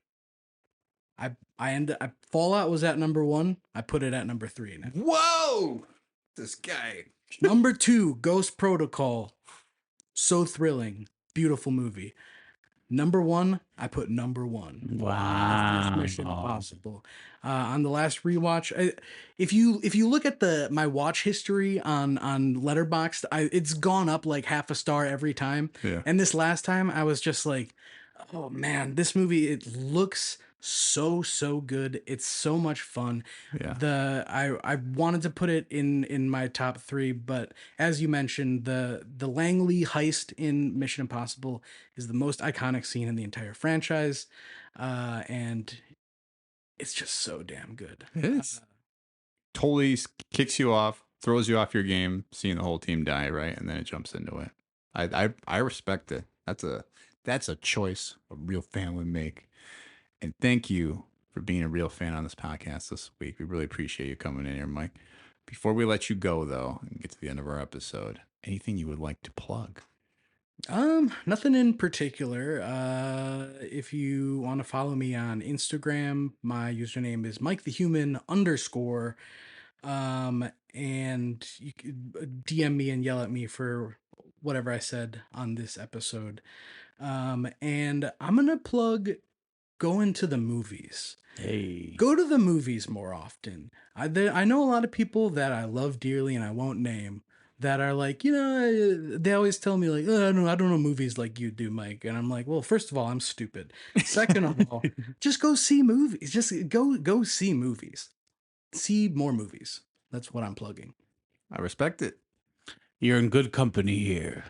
Speaker 4: Fallout was at number 1. I put it at number 3 now.
Speaker 3: Whoa! This guy.
Speaker 4: Number 2, Ghost Protocol. So thrilling. Beautiful movie. Number 1, I put number 1.
Speaker 5: Wow.
Speaker 4: First Mission Impossible. On the last rewatch, if you look at my watch history on Letterboxd, it's gone up like half a star every time.
Speaker 3: Yeah.
Speaker 4: And this last time, I was just like, oh man, this movie, it looks so good. It's so much fun.
Speaker 3: Yeah.
Speaker 4: I wanted to put it in my top 3, but as you mentioned, the Langley heist in Mission Impossible is the most iconic scene in the entire franchise, and it's just so damn good.
Speaker 3: It is. Totally kicks you off, throws you off your game, seeing the whole team die, right? And then it jumps into it. I respect it. That's a choice a real fan would make. And thank you for being a real fan on this podcast this week. We really appreciate you coming in here, Mike. Before we let you go, though, and get to the end of our episode, anything you would like to plug?
Speaker 4: Nothing in particular. If you want to follow me on Instagram, my username is MikeTheHuman_. And you could DM me and yell at me for whatever I said on this episode. And I'm gonna plug going to the movies.
Speaker 5: Hey.
Speaker 4: Go to the movies more often. I know a lot of people that I love dearly and I won't name that are like, they always tell me like, oh, I don't know movies like you do, Mike. And I'm like, well, first of all, I'm stupid. Second of all, just go see movies. Just go see movies. See more movies. That's what I'm plugging.
Speaker 3: I respect it.
Speaker 5: You're in good company here.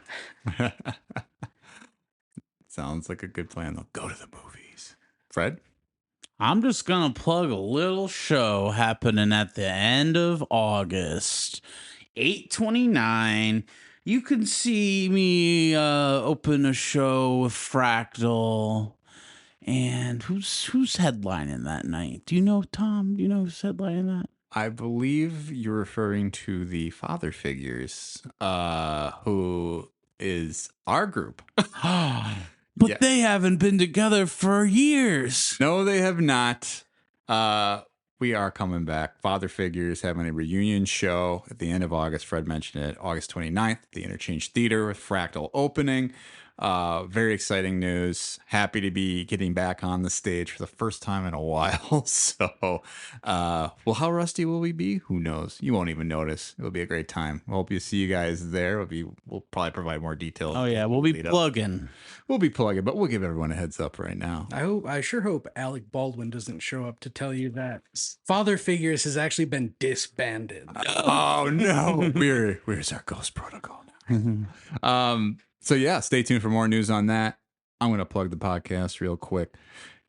Speaker 3: Sounds like a good plan, though. Go to the movies. Fred?
Speaker 5: I'm just going to plug a little show happening at the end of August. 8/29. You can see me open a show with Fractal. And who's headlining that night? Do you know, Tom? Do you know who's headlining that?
Speaker 3: I believe you're referring to the Father Figures, who is our group.
Speaker 5: But
Speaker 3: Yeah.
Speaker 5: they haven't been together for years.
Speaker 3: No, they have not. We are coming back. Father Figures having a reunion show at the end of August. Fred mentioned it. August 29th, the Interchange Theater with Fractal opening. Very exciting news. Happy to be getting back on the stage for the first time in a while. So, well, how rusty will we be? Who knows? You won't even notice. It'll be a great time. I hope you see you guys there. We'll probably provide more details.
Speaker 5: Oh, yeah. We'll be
Speaker 3: lead up.
Speaker 5: plugging.
Speaker 3: We'll be plugging, but we'll give everyone a heads up right now.
Speaker 4: I sure hope Alec Baldwin doesn't show up to tell you that Father Figures has actually been disbanded.
Speaker 3: Oh no. Where's our ghost protocol now? So yeah, stay tuned for more news on that. I'm going to plug the podcast real quick.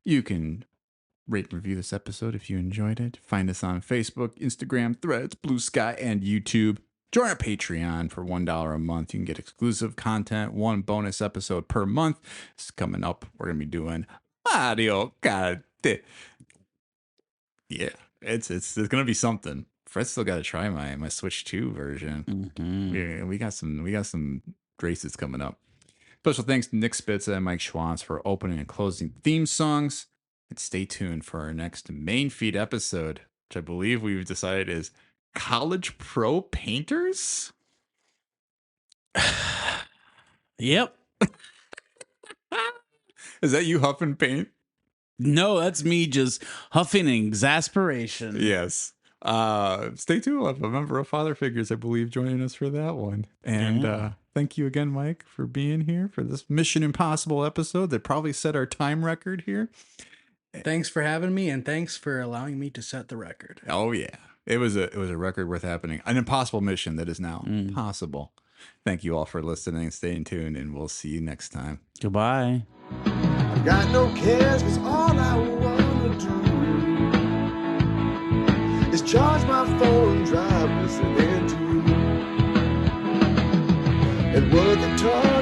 Speaker 3: You can rate and review this episode if you enjoyed it. Find us on Facebook, Instagram, Threads, Blue Sky, and YouTube. Join our Patreon for $1 a month. You can get exclusive content, one bonus episode per month. It's coming up. We're going to be doing Mario Kart. Yeah, it's going to be something. Fred's still got to try my Switch 2 version. Yeah, we got some races coming up. Special thanks to Nick Spitza and Mike Schwantz for opening and closing theme songs. And stay tuned for our next main feed episode, which I believe we've decided is College Pro Painters.
Speaker 5: Yep.
Speaker 3: Is that you huffing paint?
Speaker 5: No, that's me just huffing exasperation.
Speaker 3: Yes. Stay tuned. We'll have a member of Father Figures, I believe, joining us for that one. And thank you again, Mike, for being here for this Mission Impossible episode that probably set our time record here.
Speaker 4: Thanks for having me, and thanks for allowing me to set the record.
Speaker 3: Oh yeah, it was a record worth happening. An impossible mission that is now possible. Thank you all for listening, staying tuned, and we'll see you next time.
Speaker 5: Goodbye.
Speaker 1: I've got no cares, 'cause all I wanna do is charge my phone, drive listening to you, and work the talk.